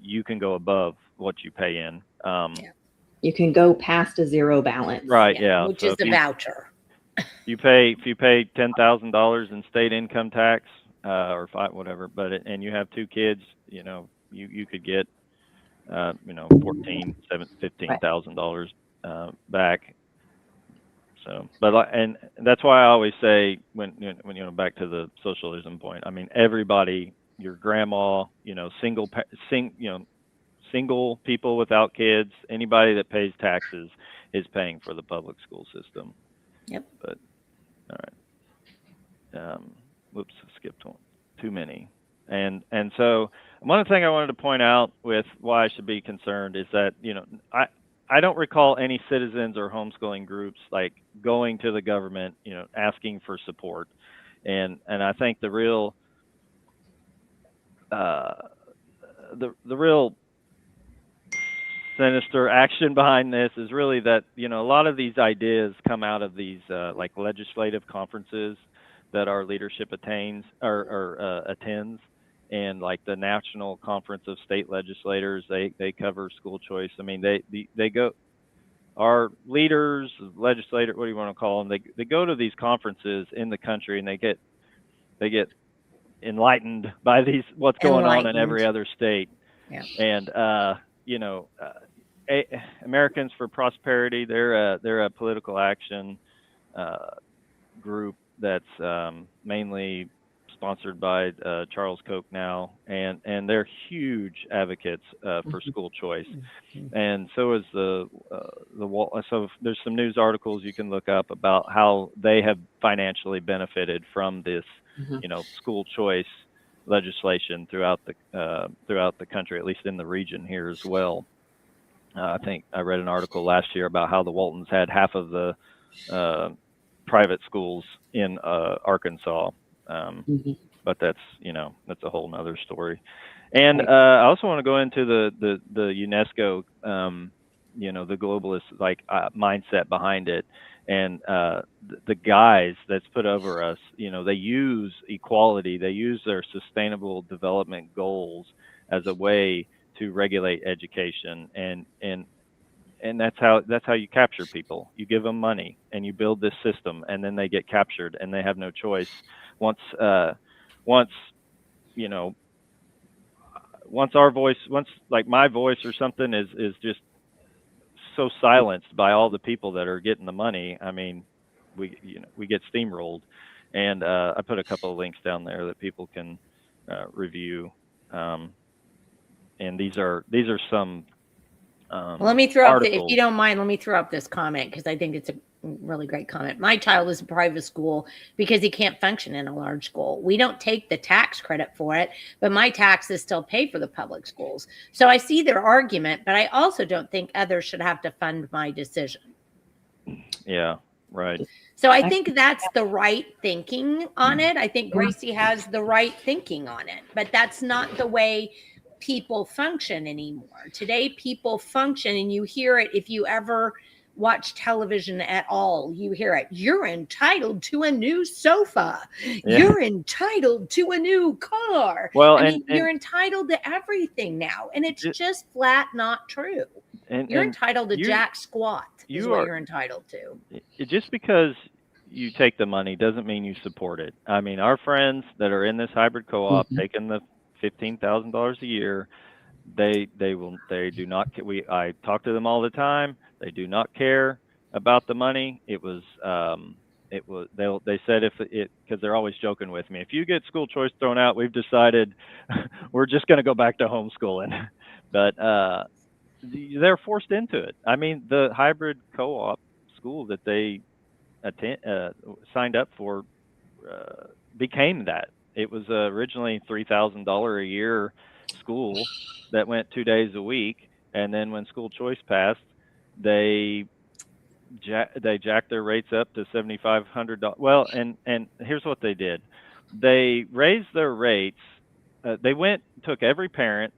you can go above what you pay in. You can go past a zero balance. Right. Yeah. Which is a voucher. If you pay $10,000 in state income tax, or whatever, and you have two kids, you could get, $15,000 back. So, and that's why I always say when back to the socialism point. I mean, everybody, your grandma, single people without kids, anybody that pays taxes is paying for the public school system. Yep. But all right. Whoops, skipped one. Too many. And so one thing I wanted to point out with why I should be concerned is that I don't recall any citizens or homeschooling groups like going to the government, asking for support. And I think the real sinister action behind this is really that a lot of these ideas come out of these like legislative conferences that our leadership attends, and like the National Conference of State Legislators, they cover school choice. I mean, they go, our leaders, legislators, what do you want to call them? They go to these conferences in the country, and they get enlightened by what's going on in every other state. Yeah. And Americans for Prosperity, they're a political action group that's mainly sponsored by Charles Koch now, and they're huge advocates for school choice. And so is so there's some news articles you can look up about how they have financially benefited from this school choice legislation throughout the country, at least in the region here as well. I think I read an article last year about how the Waltons had half of the private schools in Arkansas. But that's a whole nother story. And I also want to go into the UNESCO, the globalist mindset behind it, and the guise that's put over us. They use equality, they use their sustainable development goals as a way to regulate education, and and that's how you capture people. You give them money and you build this system, and then they get captured and they have no choice. Once once you know once our voice, once like my voice or something is just so silenced by all the people that are getting the money. I mean, we get steamrolled. And I put a couple of links down there that people can review. Um, and these are some Well, let me throw up if articles. you don't mind, let me throw up this comment because I think it's a really great comment. My child is in private school because he can't function in a large school. We don't take the tax credit for it, but my taxes still pay for the public schools. So I see their argument, but I also don't think others should have to fund my decision. Yeah, right. So I think that's the right thinking on it. I think Gracie has the right thinking on it, but that's not the way people function anymore. Today, people function, and you hear it if you ever watch television at all. You hear it. You're entitled to a new sofa. Yeah. You're entitled to a new car. Well, I mean, you're entitled to everything now, and it's just flat not true. You're entitled to jack squat. Is what you're entitled to. Just because you take the money doesn't mean you support it. I mean, our friends that are in this hybrid co-op taking the $15,000 a year, they do not. I talk to them all the time. They do not care about the money. They said if it, because they're always joking with me, if you get school choice thrown out, we've decided we're just going to go back to homeschooling. But they're forced into it. I mean, the hybrid co-op school that they signed up for became that. It was originally $3,000 a year school that went 2 days a week, and then when school choice passed, they jacked their rates up to $7,500. Well, and here's what they did: they raised their rates. They took every parent,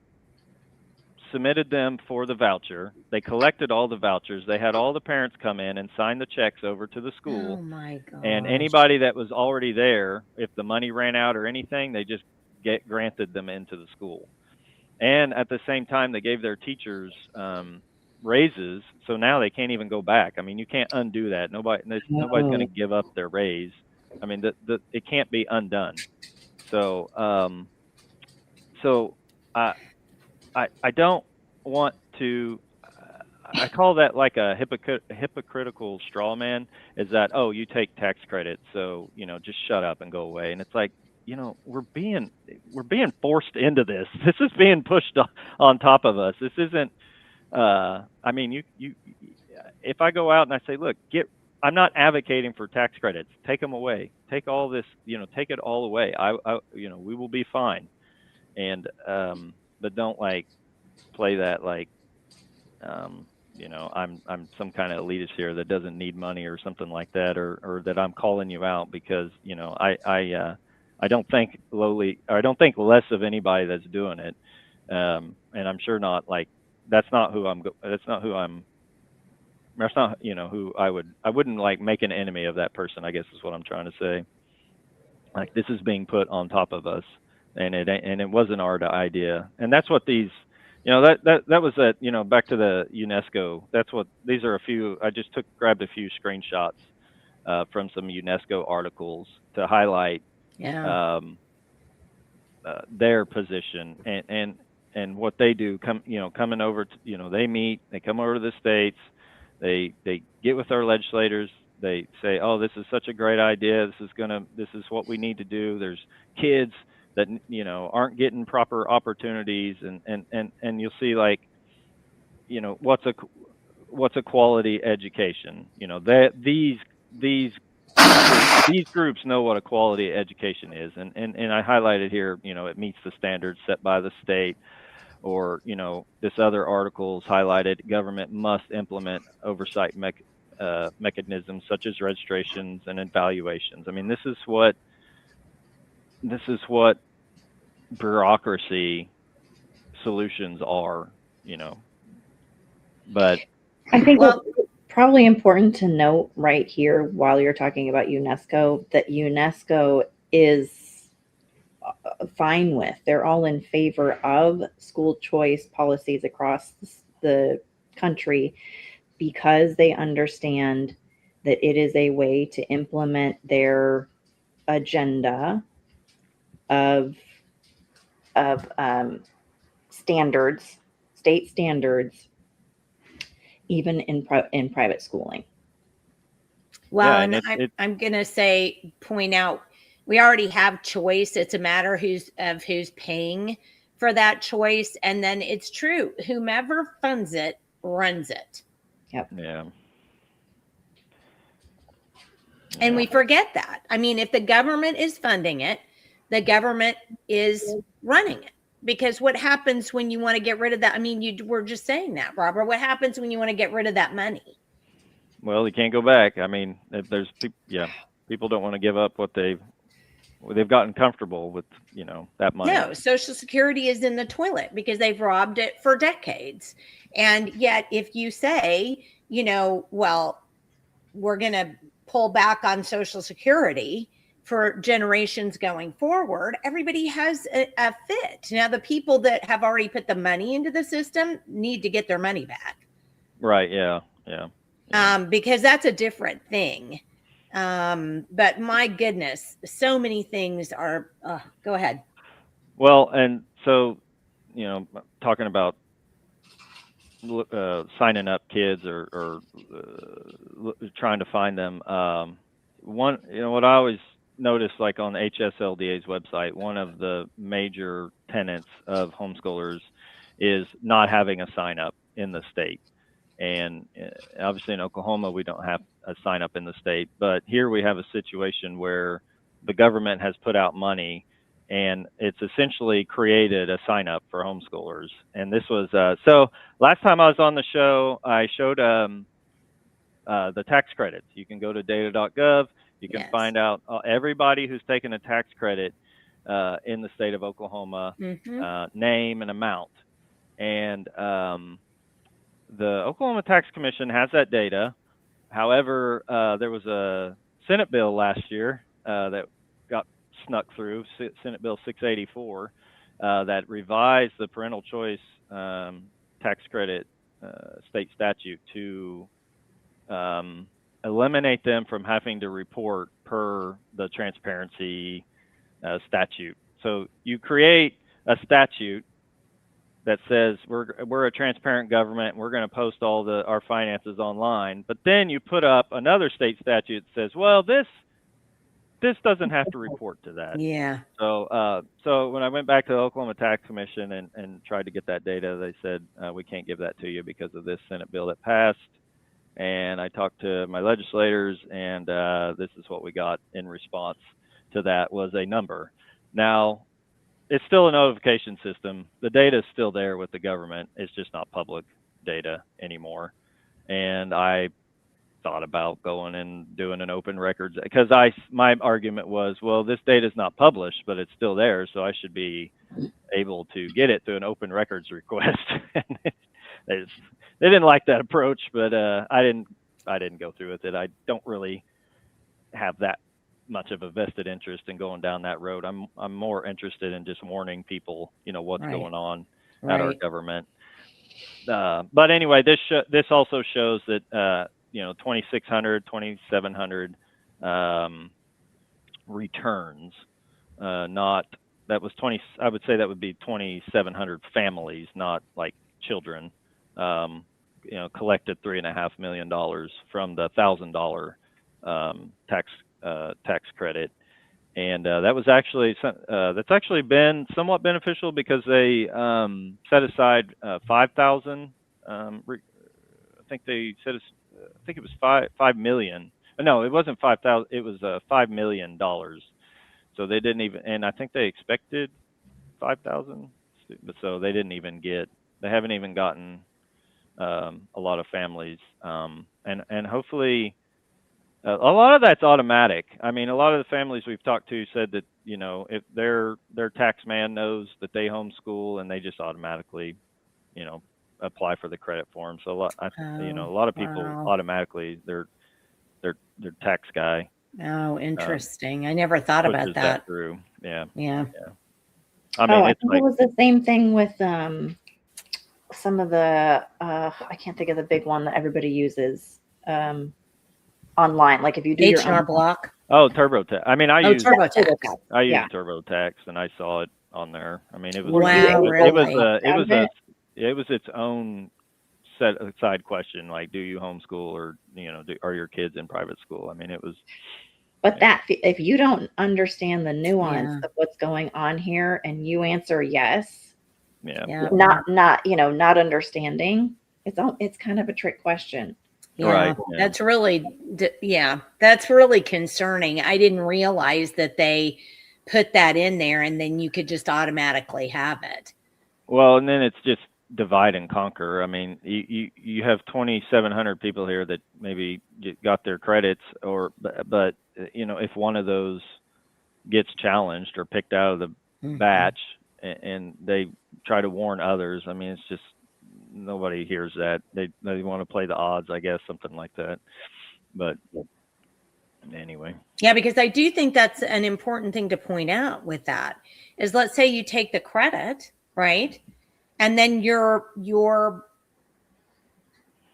submitted them for the voucher. They collected all the vouchers. They had all the parents come in and sign the checks over to the school. Oh my God. And anybody that was already there, if the money ran out or anything, they just granted them into the school. And at the same time, they gave their teachers raises. So now they can't even go back. I mean, you can't undo that. Nobody's going to give up their raise. I mean, it can't be undone. So, I don't want to. I call that like a hypocritical straw man. Is that, oh, you take tax credit, so just shut up and go away? And it's like, we're being forced into this. This is being pushed on top of us. This isn't. I mean, you. If I go out and I say, look, I'm not advocating for tax credits. Take them away. Take all this. Take it all away. We will be fine. And but don't play that I'm some kind of elitist here that doesn't need money or something like that, or that I'm calling you out because I don't think less of anybody that's doing it, and I'm sure not that's not who I wouldn't make an enemy of that person, I guess is what I'm trying to say. This is being put on top of us. And it wasn't our idea, and that's what these, that was that, back to the UNESCO. That's what these are. I just grabbed a few screenshots from some UNESCO articles to highlight their position and what they do. Coming over to, they come over to the States, they get with our legislators. They say, oh, this is such a great idea. This is what we need to do. There's kids that aren't getting proper opportunities, and you'll see what's a quality education. These groups know what a quality education is, and I highlighted here, it meets the standards set by the state, or this other article's highlighted, government must implement oversight mechanisms such as registrations and evaluations. I mean, this is what bureaucracy solutions are, but I think it's probably important to note right here while you're talking about UNESCO that UNESCO is fine with. They're all in favor of school choice policies across the country, because they understand that it is a way to implement their agenda of standards, state standards, even in private schooling. Well, Yeah, and and I'm gonna say, point out, we already have choice. It's a matter who's paying for that choice, and then it's true. Whomever funds it runs it, Yep. yeah. and Yeah. we forget that. I mean, if the government is funding it, the government is running it. Because what happens when you want to get rid of that? I mean, you were just saying that, Robert. What happens when you want to get rid of that money? Well, you can't go back. I mean, if there's people don't want to give up what they've gotten comfortable with, that money. No, Social Security is in the toilet because they've robbed it for decades. And yet, if you say, well, we're going to pull back on Social Security for generations going forward, everybody has a fit. Now, the people that have already put the money into the system need to get their money back. Right. Yeah. Yeah. Because that's a different thing. But my goodness, so many things are, go ahead. Well, and so, talking about signing up kids or trying to find them. One, what I always notice, like on HSLDA's website, one of the major tenets of homeschoolers is not having a sign up in the state. And obviously in Oklahoma, we don't have a sign up in the state, but here we have a situation where the government has put out money and it's essentially created a sign up for homeschoolers. And this was, so last time I was on the show, I showed the tax credits. You can go to data.gov. You can find out everybody who's taken a tax credit in the state of Oklahoma, name and amount. And the Oklahoma Tax Commission has that data. However, there was a Senate bill last year that got snuck through, Senate Bill 684, that revised the parental choice tax credit state statute to eliminate them from having to report per the transparency statute. So you create a statute that says we're a transparent government. We're going to post all our finances online, but then you put up another state statute that says, well, this doesn't have to report to that. Yeah. So when I went back to the Oklahoma Tax Commission and tried to get that data, they said we can't give that to you because of this Senate bill that passed. And I talked to my legislators, and this is what we got in response to that was a number. Now, it's still a notification system. The data is still there with the government. It's just not public data anymore. And I thought about going and doing an open records because my argument was, well, this data is not published, but it's still there, so I should be able to get it through an open records request. They didn't like that approach, but I didn't go through with it. I don't really have that much of a vested interest in going down that road. I'm more interested in just warning people, what's going on at our government. But anyway, this also shows that 2,600, 2,700 returns. That was 20. I would say that would be 2,700 families, not like children. Collected $3.5 million from the $1,000 tax credit, and that's actually been somewhat beneficial because they set aside 5,000. I think they said I think it was 5 million. No, it wasn't 5,000. It was $5 million. So they didn't even, and I think they expected 5,000, so they didn't even get. They haven't even gotten a lot of families, and hopefully. A lot of that's automatic. I mean, a lot of the families we've talked to said that, if their tax man knows that they homeschool and they just automatically, apply for the credit for them. So a lot of people automatically their tax guy. Oh, interesting. I never thought about that. Through. Yeah. Yeah. I mean, I think it was the same thing with some of the I can't think of the big one that everybody uses online. Like if you do your H&R own Block. Oh, TurboTax. I mean, Oh, TurboTax. I use Yeah. TurboTax, and I saw it on there. I mean, it was Were you Wow, able to it was really? a it out was of a it? it was its own set aside question, like, do you homeschool, or are your kids in private school? I mean, it was But yeah, that if you don't understand the nuance Yeah. of what's going on here and you answer yes, yeah, Yeah. not understanding, it's kind of a trick question. Yeah. right, yeah. That's really, yeah, that's really concerning. I didn't realize that they put that in there and then you could just automatically have it. Well, and then it's just divide and conquer. I mean, you have 2,700 people here that maybe got their credits, but if one of those gets challenged or picked out of the Mhm. batch, and they try to warn others, I mean, it's just nobody hears that. They want to play the odds, I guess, something like that. But anyway, Yeah, because I do think that's an important thing to point out with that is, let's say you take the credit, right? And then your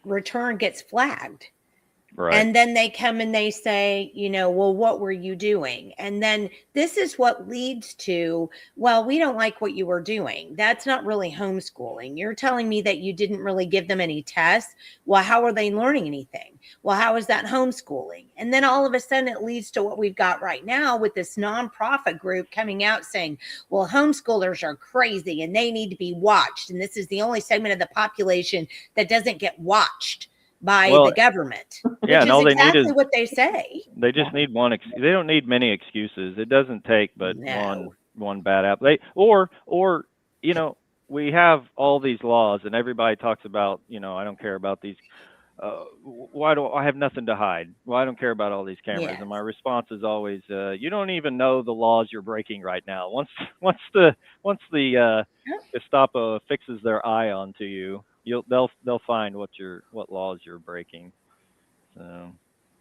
return gets flagged. right. And then they come and they say, well, what were you doing? And then this is what leads to, well, we don't like what you were doing. That's not really homeschooling. You're telling me that you didn't really give them any tests. Well, how are they learning anything? Well, how is that homeschooling? And then all of a sudden it leads to what we've got right now with this nonprofit group coming out saying, well, homeschoolers are crazy and they need to be watched. And this is the only segment of the population that doesn't get watched by Well, the government, yeah, which and is all they need is exactly what they say. they Yeah. just need one. They don't need many excuses. It doesn't take but No. one bad apple. Or you know we have all these laws, and everybody talks about I don't care about these. Why do I have nothing to hide? Well, I don't care about all these cameras. Yes. And my response is always, you don't even know the laws you're breaking right now. Once the Gestapo fixes their eye onto you, they'll find what laws you're breaking. So,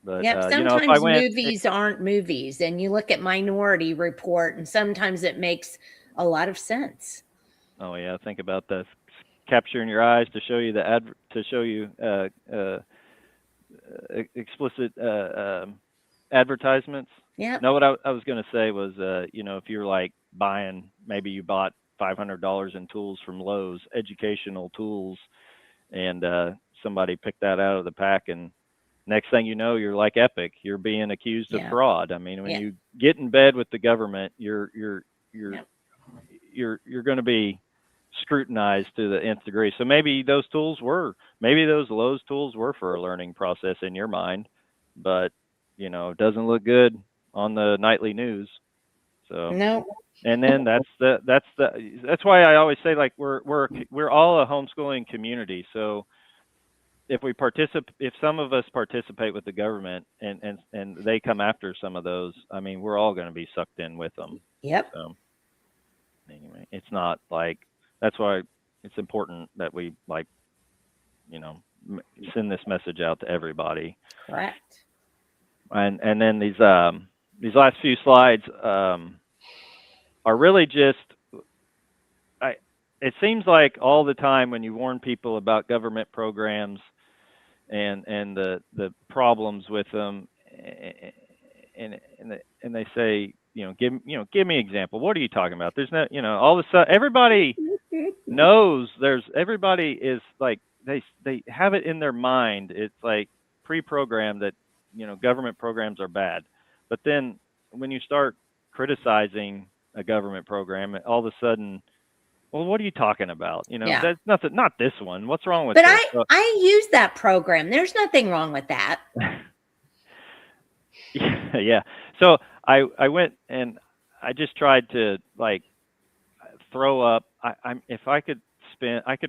but Yep. if I Sometimes went, movies aren't movies, and you look at Minority Report, and sometimes it makes a lot of sense. oh yeah, think about the capturing your eyes to show you to show you explicit advertisements. Yep. No, what I was going to say was, if you're like buying, maybe you bought $500 in tools from Lowe's, educational tools, and somebody picked that out of the pack, and next thing you know, you're like Epic. You're being accused of Yeah. fraud. I mean, when Yeah. you get in bed with the government, you're Yep. you're going to be scrutinized to the nth degree. So maybe those Lowe's tools were for a learning process in your mind, but it doesn't look good on the nightly news. So, No. and then that's why I always say, like, we're all a homeschooling community. So if some of us participate with the government, and they come after some of those, I mean, we're all going to be sucked in with them. Yep. So anyway, it's not like that's why it's important that we you know send this message out to everybody. Correct. And then these last few slides are really just I it seems like all the time when you warn people about government programs and the problems with them, and they say, give me an example. What are you talking about? There's no, all of a sudden everybody knows everybody is like they have it in their mind. It's like pre-programmed that government programs are bad. But then when you start criticizing a government program, all of a sudden, well, what are you talking about? Yeah. That's nothing. Not this one. What's wrong with But this? I use that program. There's nothing wrong with that. Yeah. So I went and I just tried to like throw up. I'm if I could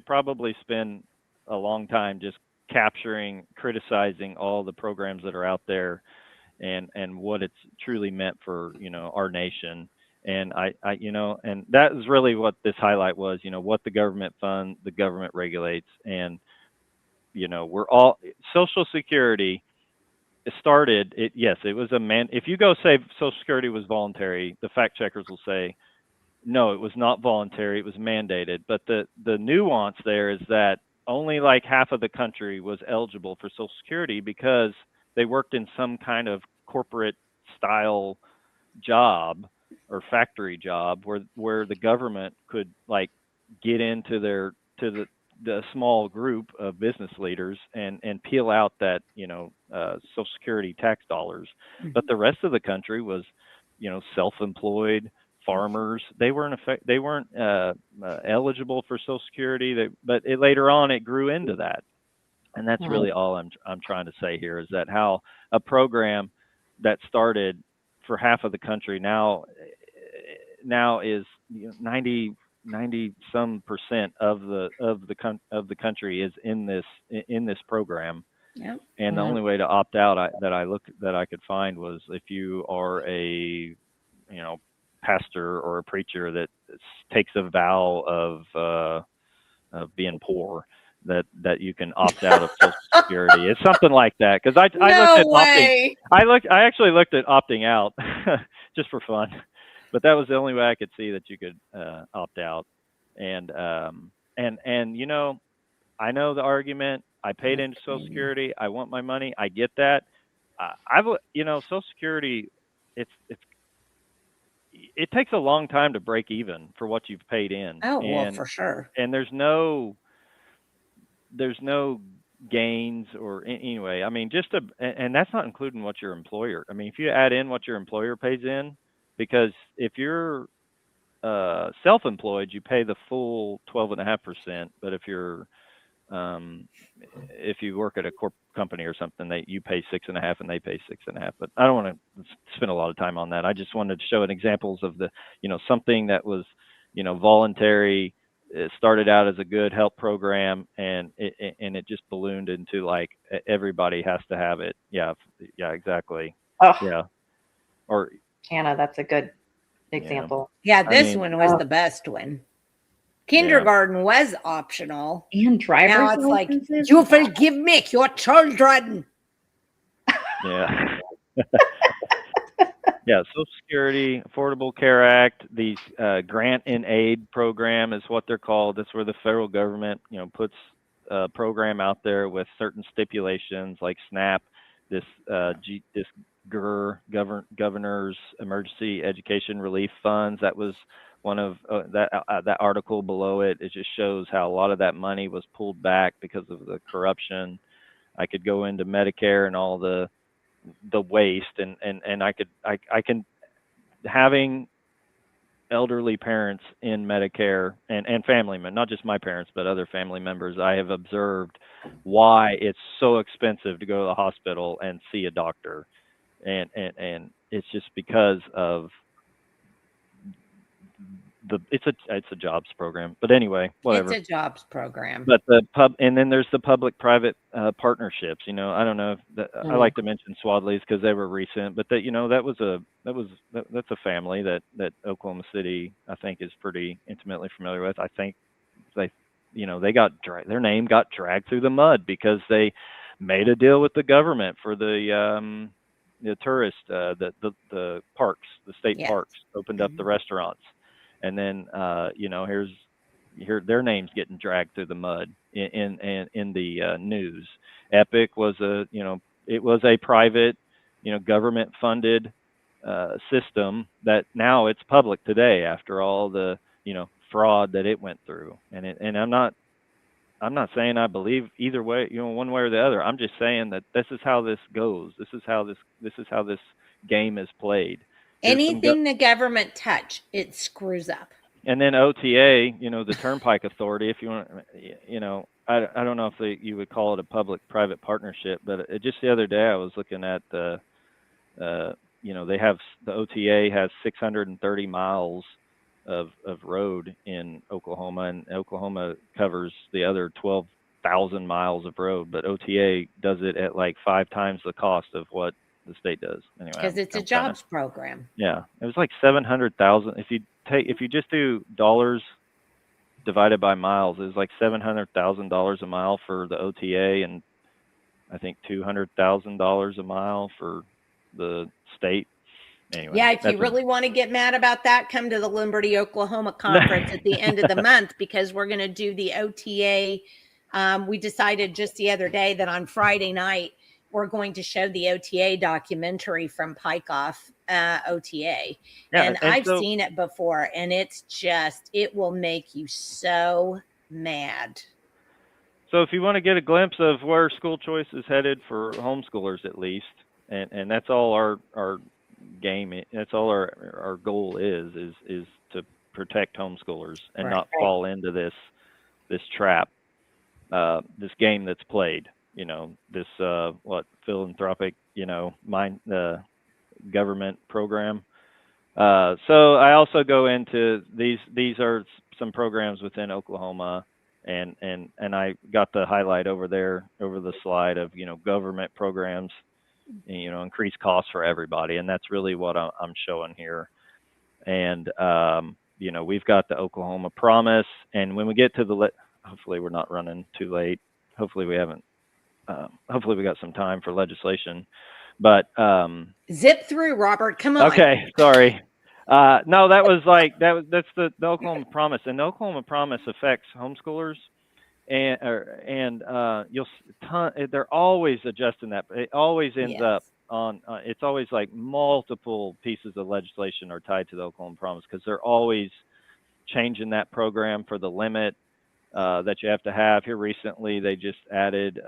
probably spend a long time just capturing, criticizing all the programs that are out there, and what it's truly meant for our nation. And and that is really what this highlight was. What the government funds, the government regulates, and we're all Social Security. Yes, it was a man. If you go say Social Security was voluntary, the fact checkers will say No, it was not voluntary. It was mandated. But the nuance there is that only like half of the country was eligible for Social Security because they worked in some kind of corporate style job or factory job where the government could like get into their to the small group of business leaders and peel out that Social Security tax dollars. But the rest of the country was self-employed farmers. They weren't eligible for Social Security. But later on it grew into that, and that's Wow. really all I'm trying to say here is that how a program that started for half of the country now is 90 some percent of the country is in this program. Yep. And the Wow. only way to opt out that I could find was if you are a pastor or a preacher that takes a vow of being poor, that you can opt out of Social Security. It's something like that. Because I looked at No opting. way. I actually looked at opting out just for fun, but that was the only way I could see that you could opt out. And I know the argument. I paid into Social Security. I want my money. I get that. Social Security. It takes a long time to break even for what you've paid in, Oh, well, and for sure. there's no gains or anyway. I mean, and that's not including what your employer. I mean, if you add in what your employer pays in, because if you're self-employed, you pay the full 12.5%. But um, if you work at a corp company or something, you pay 6.5 and they pay 6.5. But I don't want to spend a lot of time on that. I just wanted to show an examples of something that was, voluntary. It started out as a good help program, and it just ballooned into like everybody has to have it. Yeah, yeah, exactly. Oh, Yeah, or Hannah, that's a good yeah. example. Yeah, I this mean, one was Oh, the best one. yeah, Kindergarten was optional. and Now driver's it's like, licenses. you forgive me, your children. yeah. Yeah, Social Security, Affordable Care Act, these grant and aid program is what they're called. That's where the federal government, puts a program out there with certain stipulations like SNAP, this Governor's Emergency Education Relief Funds. That was one of that article below it. It just shows how a lot of that money was pulled back because of the corruption. I could go into Medicare and all the waste and I can having elderly parents in Medicare and family members, not just my parents but other family members. I have observed why it's so expensive to go to the hospital and see a doctor, and it's just because of it's a jobs program. But anyway, It's whatever. a jobs program. But and then there's the public-private partnerships. I don't know if I Mm. like to mention Swadley's because they were recent, but that's a family that Oklahoma City I think is pretty intimately familiar with. I think they they their name got dragged through the mud because they made a deal with the government for the tourist the parks, the state Yes. parks, opened up the restaurants, and then here their names getting dragged through the mud in the news. Epic was it was a private government funded system that now it's public today after all the fraud that it went through. And I'm not saying I believe either way, one way or the other. I'm just saying that this is how this goes. This is how this game is played. Here's some Anything the government touch, it screws up. and then OTA, the Turnpike Authority. If you want, I don't know if you would call it a public-private partnership, but just the other day I was looking at they have the OTA has 630 miles of road in Oklahoma, and Oklahoma covers the other 12,000 miles of road, but OTA does it at like 5 times the cost of what the state does. Anyway, Because it's a I'm kind of jobs program. yeah. It was like 700,000. If you just do dollars divided by miles, it was like $700,000 a mile for the OTA, and I think $200,000 a mile for the state. anyway. Yeah, if you That's really want to get mad about that, come to the Liberty, Oklahoma conference at the end of the month, because we're going to do the OTA. We decided just the other day that on Friday night, we're going to show the OTA documentary from Pikeoff OTA. yeah, And and I've so seen it before, and it's just, it will make you so mad. so if you want to get a glimpse of where school choice is headed for homeschoolers, at least, and that's all our game. That's all our goal is to protect homeschoolers and Right. not fall into this trap, this game that's played. You know, this what philanthropic, mind government program. So I also go into these. These are some programs within Oklahoma, and I got the highlight over there over the slide of government programs, increase costs for everybody, and that's really what I'm showing here. And we've got the Oklahoma Promise, and when we get to hopefully we're not running too late. Hopefully we haven't. Hopefully we got some time for legislation, but Zip through, Robert. Come on. okay, sorry. No, that's the Oklahoma Promise, and the Oklahoma Promise affects homeschoolers, and they're always adjusting that. It always ends up Yes. on. It's always like multiple pieces of legislation are tied to the Oklahoma Promise because they're always changing that program for the limit that you have to have. Here recently, they just added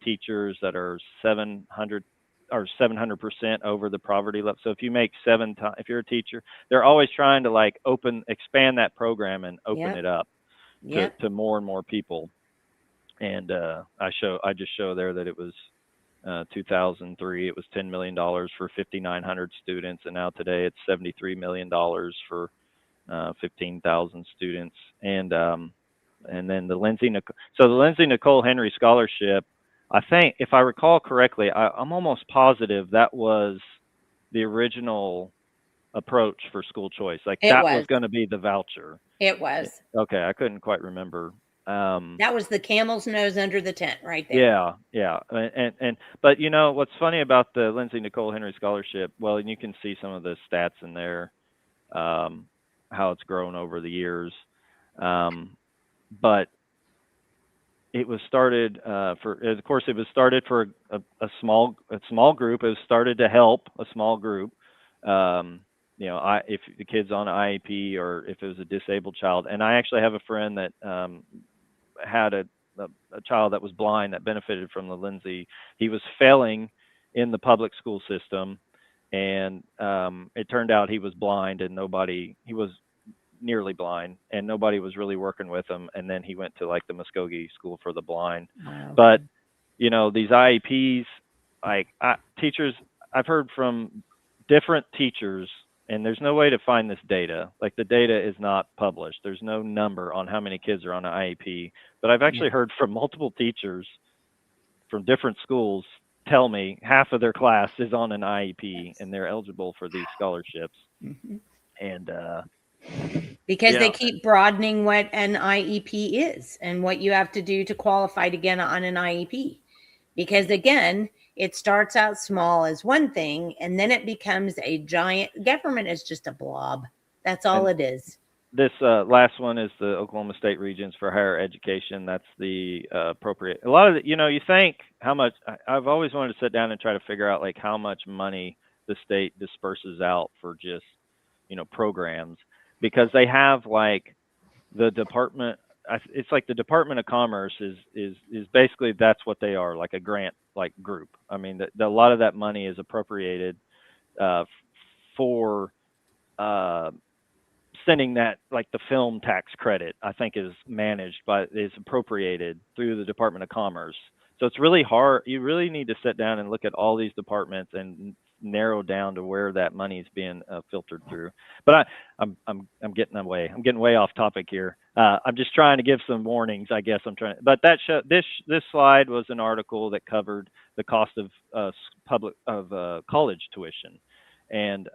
teachers that are 700 or 700% over the poverty level. So if you make if you're a teacher, they're always trying to expand that program and open Yep. it up Yep. to more and more people. And I just show there that it was 2003, it was $10 million for 5,900 students, and now today it's $73 million for 15,000 students. And then the Lindsay Nicole Henry Scholarship, I think, if I recall correctly, I'm almost positive that was the original approach for school choice. Like It that was. was going to be the voucher. It was. Okay, I couldn't quite remember. That was the camel's nose under the tent right there. Yeah, but what's funny about the Lindsay Nicole Henry Scholarship? Well, and you can see some of the stats in there, how it's grown over the years. But it was started of course, it was started for a small group. It was started to help a small group. If the kid's on an IEP or if it was a disabled child. And I actually have a friend that had a child that was blind that benefited from the Lindsay. He was failing in the public school system, and it turned out he was blind and he was nearly blind and nobody was really working with him. And then he went to the Muskogee School for the Blind. Wow. But these IEPs, teachers, I've heard from different teachers, and there's no way to find this data. The data is not published. There's no number on how many kids are on an IEP, but I've actually heard from multiple teachers from different schools tell me half of their class is on an IEP and they're eligible for these scholarships. Mm-hmm. And because they keep broadening what an IEP is and what you have to do to qualify to get on an IEP. Because again, it starts out small as one thing, and then it becomes a giant. Government is just a blob. That's all it is. This last one is the Oklahoma State Regents for Higher Education. That's the appropriate. A lot of it, you think how much. I've always wanted to sit down and try to figure out how much money the state disperses out for just programs, because they have the department. It's the Department of Commerce is basically that's what they are, a grant group. I mean, a lot of that money is appropriated for sending that, the film tax credit, I think is appropriated through the Department of Commerce. So it's really hard. You really need to sit down and look at all these departments and narrow down to where that money is being filtered through. But I'm getting away. I'm getting way off topic here. I'm just trying to give some warnings, I guess. But this slide was an article that covered the cost of college tuition, and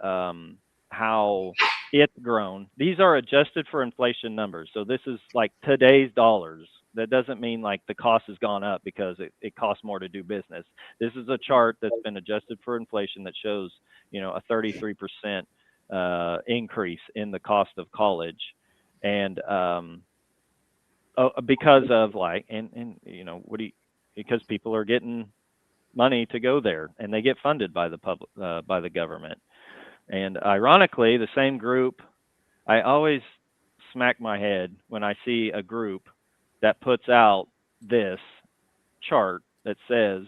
how it's grown. These are adjusted for inflation numbers. So this is like today's dollars. That doesn't mean like the cost has gone up because it costs more to do business. This is a chart that's been adjusted for inflation that shows, a 33% increase in the cost of college. And because of like, because people are getting money to go there and they get funded by the public, by the government. And ironically, the same group, I always smack my head when I see a group that puts out this chart that says,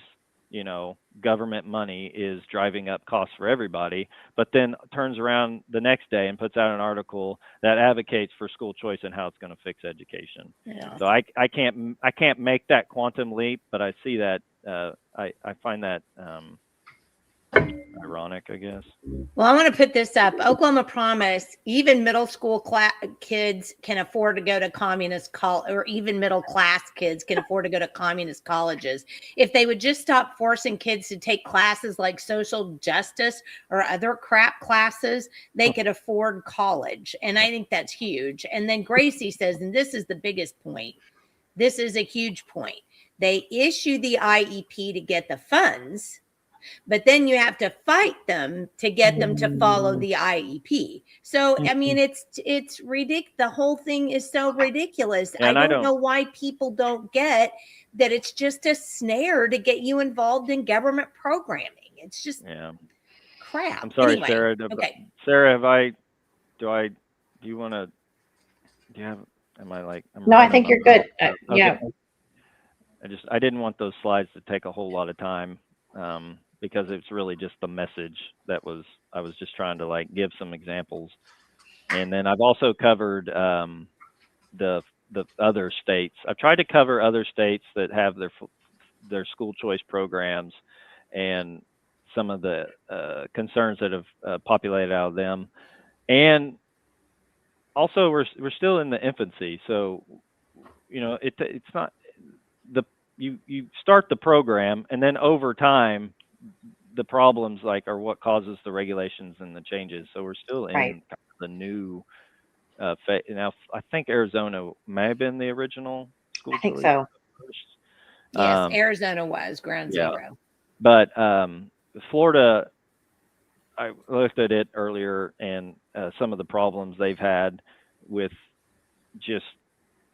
government money is driving up costs for everybody, but then turns around the next day and puts out an article that advocates for school choice and how it's going to fix education. Yeah. So I can't make that quantum leap, but I see that I find that ironic, I guess. Well, I want to put this up. Oklahoma Promise, even middle school kids can afford to go to communist college, or even middle class kids can afford to go to communist colleges. If they would just stop forcing kids to take classes like social justice or other crap classes, they could afford college. And I think that's huge. And then Gracie says, and this is the biggest point, this is a huge point. They issue the IEP to get the funds, but then you have to fight them to get them to follow the IEP. So, I mean, it's ridiculous. The whole thing is so ridiculous. And I don't know why people don't get that it's just a snare to get you involved in government programming. It's just crap. I'm sorry, anyway, Sarah. Okay. Sarah, do you want to, am I like? No, I think you're good. Yeah. I didn't want those slides to take a whole lot of time. Because it's really just the message I was just trying to like give some examples. And then I've also covered the other states. I've tried to cover other states that have their school choice programs and some of the concerns that have populated out of them. And also we're still in the infancy. So, it's not you start the program and then over time, the problems are what causes the regulations and the changes. So we're still in the new phase. Now, I think Arizona may have been the original school. I think so. Yes, Arizona was ground zero. But Florida, I looked at it earlier, and some of the problems they've had with just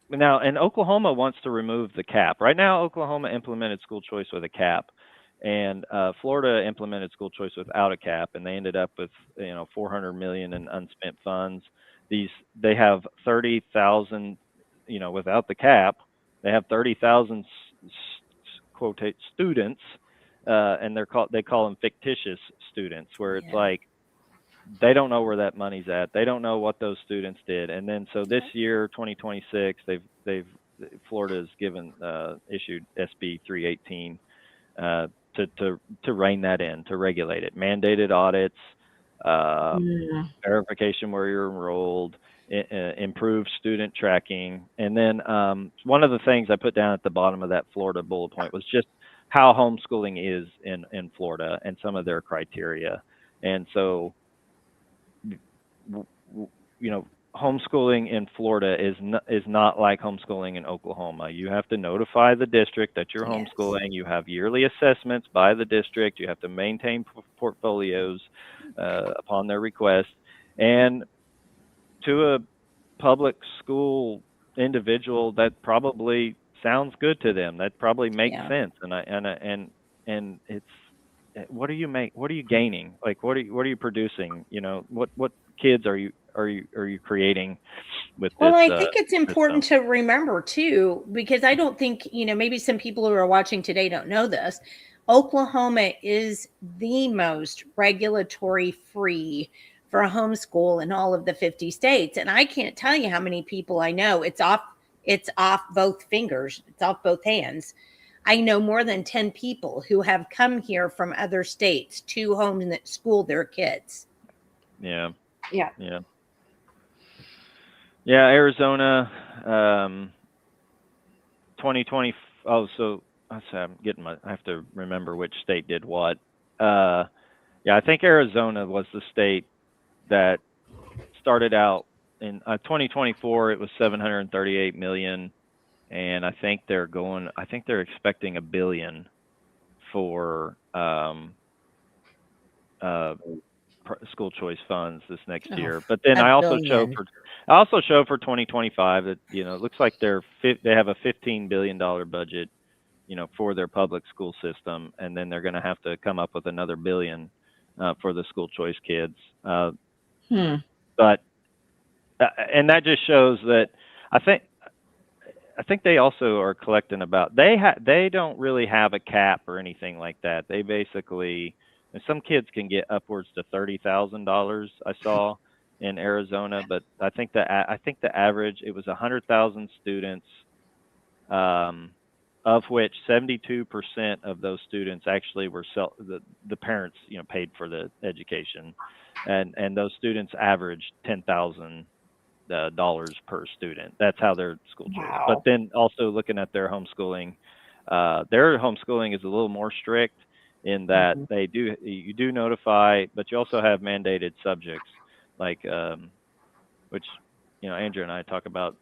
now, and Oklahoma wants to remove the cap. Right now, Oklahoma implemented school choice with a cap. And Florida implemented school choice without a cap, and they ended up with $400 million in unspent funds. They have 30,000, without the cap, they have 30,000 quote students, and they call them fictitious students, where it's like they don't know where that money's at. They don't know what those students did. And then so this year, 2026, Florida's issued SB 318. To rein that in, to regulate it, mandated audits, verification where you're enrolled, improved student tracking. And then one of the things I put down at the bottom of that Florida bullet point was just how homeschooling is in Florida and some of their criteria. And so, homeschooling in Florida is not like homeschooling in Oklahoma. You have to notify the district that you're homeschooling. You have yearly assessments by the district. You have to maintain portfolios upon their request. And to a public school individual, that probably sounds good to them. That probably makes sense. And it's, what do you make? What are you gaining? Like, what are you producing? What kids are you creating with this? Well, I think it's important to remember too, because I don't think, maybe some people who are watching today don't know this. Oklahoma is the most regulatory free for a homeschool in all of the 50 states. And I can't tell you how many people I know. It's off both fingers. It's off both hands. I know more than 10 people who have come here from other states to homeschool their kids. Yeah. Arizona, 2020. Oh, so I have to remember which state did what. I think Arizona was the state that started out in 2024. It was 738 million, and I think they're expecting $1 billion for school choice funds this next year. But then I also show for 2025 that it looks like they have a $15 billion budget, for their public school system, and then they're going to have to come up with another $1 billion for the school choice kids. But and that just shows that I think they also are collecting about they don't really have a cap or anything like that. They basically, and some kids can get upwards to $30,000. I saw in Arizona, but I think the average, it was 100,000 students, of which 72% of those students actually were the parents paid for the education, and those students averaged $10,000 per student. That's how their school choice. Wow. But then also looking at their homeschooling is a little more strict in that you do notify, but you also have mandated subjects like which Andrew and I talk about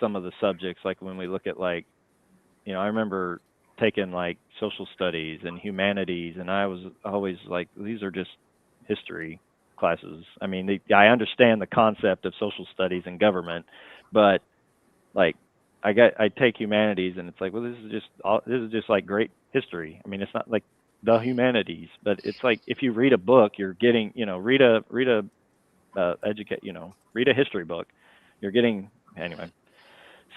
some of the subjects, like when we look at I remember taking like social studies and humanities, and I was always like, these are just history classes. I mean, I understand the concept of social studies and government, but like I take humanities, and it's like, well, this is just like great history. I mean, it's not like the humanities, but it's like if you read a book, you're getting read a history book, you're getting anyway.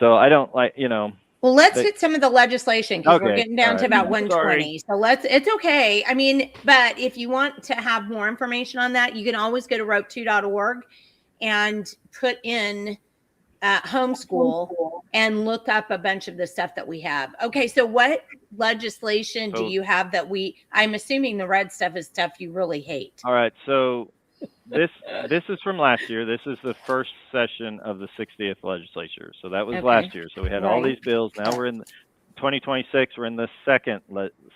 So I don't like Well, let's hit some of the legislation because we're getting down to about 120. So it's okay. I mean, but if you want to have more information on that, you can always go to rope2.org and put in homeschool and look up a bunch of the stuff that we have. Okay. So what legislation do you have that I'm assuming the red stuff is stuff you really hate. All right. So this is from last year. This is the first session of the 60th legislature. So that was last year. So we had all these bills. Now we're in 2026. We're in the second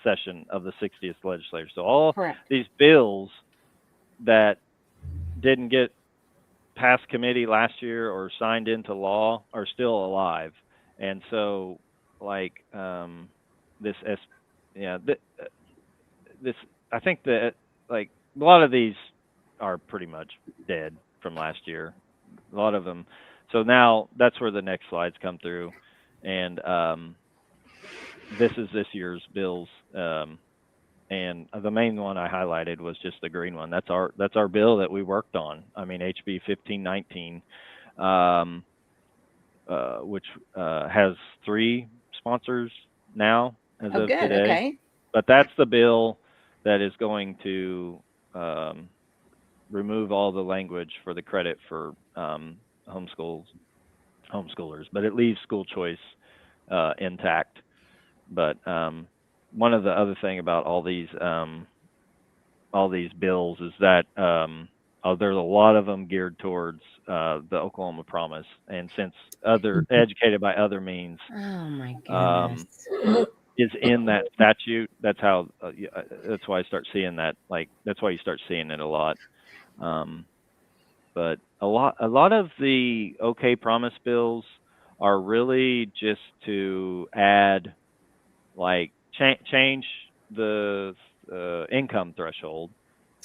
session of the 60th legislature. So all these bills that didn't get past committee last year or signed into law are still alive. And so like this I think that like a lot of these are pretty much dead from last year, a lot of them. So now that's where the next slides come through, and this is this year's bills, and the main one I highlighted was just the green one. That's our bill that we worked on. I mean, HB 1519, which has 3 sponsors now as of today. Okay. But that's the bill that is going to remove all the language for the credit for homeschoolers, but it leaves school choice intact. But one of the other thing about all these bills is that there's a lot of them geared towards the Oklahoma Promise, and since educated by other means, oh my goodness, is in that statute. That's how. That's why I start seeing that. Like that's why you start seeing it a lot. But a lot of the OK Promise bills are really just to add, like change the income threshold.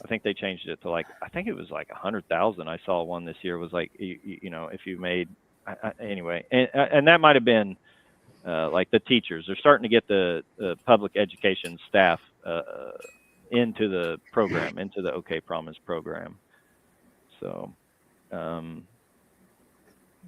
I think they changed it to I think it was like 100,000. I saw one this year was like if you made anyway, and that might have been like the teachers. They're starting to get the public education staff into the program, into the OK Promise program. So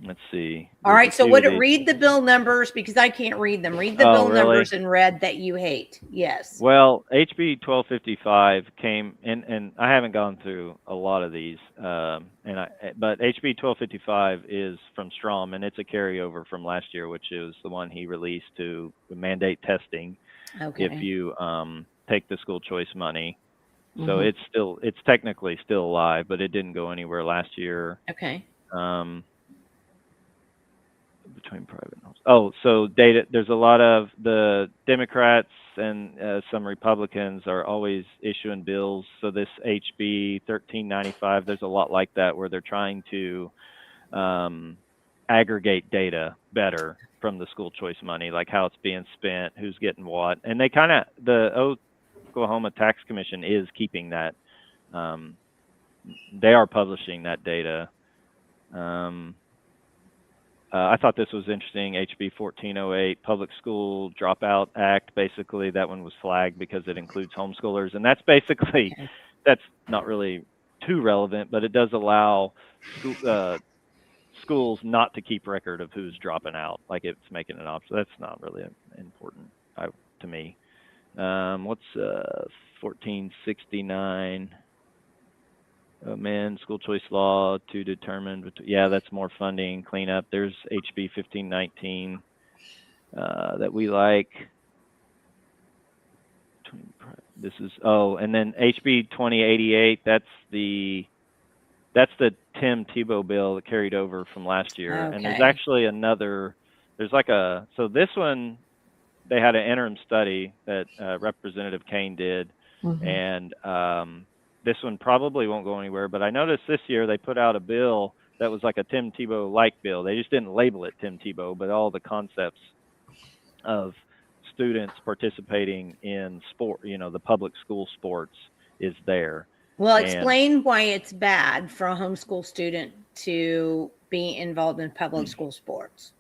let's see. All right. So read the bill numbers because I can't read them. Read the bill numbers in red that you hate. Yes. Well, HB 1255 came in, and I haven't gone through a lot of these, but HB 1255 is from Strom, and it's a carryover from last year, which is the one he released to mandate testing if you take the school choice money. So it's technically still alive, but it didn't go anywhere last year. Okay. Between private and Oh, so data. There's a lot of the Democrats and some Republicans are always issuing bills. So this HB 1395, there's a lot like that where they're trying to um, aggregate data better from the school choice money, like how it's being spent, who's getting what, and they kind of the Oklahoma Tax Commission is keeping that. Um, they are publishing that data. Um, I thought this was interesting. HB 1408, Public School Dropout Act. Basically, that one was flagged because it includes homeschoolers, and that's basically Okay. that's not really too relevant, but it does allow schools not to keep record of who's dropping out. Like it's making an option. That's not really important to me. What's 1469? Amend school choice law to determine. Yeah, that's more funding, cleanup. There's HB 1519 that we like. This is and then HB 2088. That's the Tim Tebow bill that carried over from last year. And there's Okay. actually another. There's like so this one they had an interim study that Representative Kane did, and this one probably won't go anywhere. But I noticed this year they put out a bill that was like a Tim Tebow-like bill. They just didn't label it Tim Tebow, but all the concepts of students participating in sport, the public school sports is there. Well, And explain why it's bad for a homeschool student to be involved in public school sports.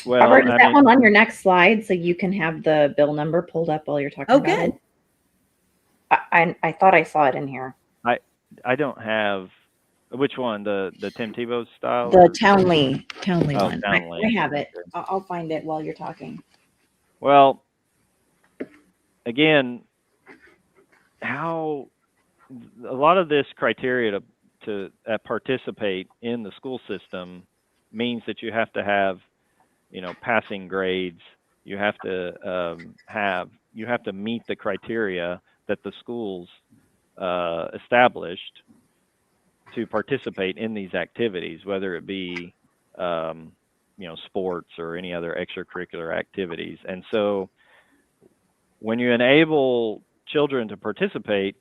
well, Robert, is I that mean, one on your next slide so you can have the bill number pulled up while you're talking Oh, about good. it? I thought I saw it in here. I don't have which one, the Tim Tebow style? The Townley Oh, one. Townley. I have it. I'll find it while you're talking. Well, again, how a lot of this criteria to participate in the school system means that you have to have, passing grades. You have to meet the criteria that the schools established to participate in these activities, whether it be sports or any other extracurricular activities. And so when you enable children to participate,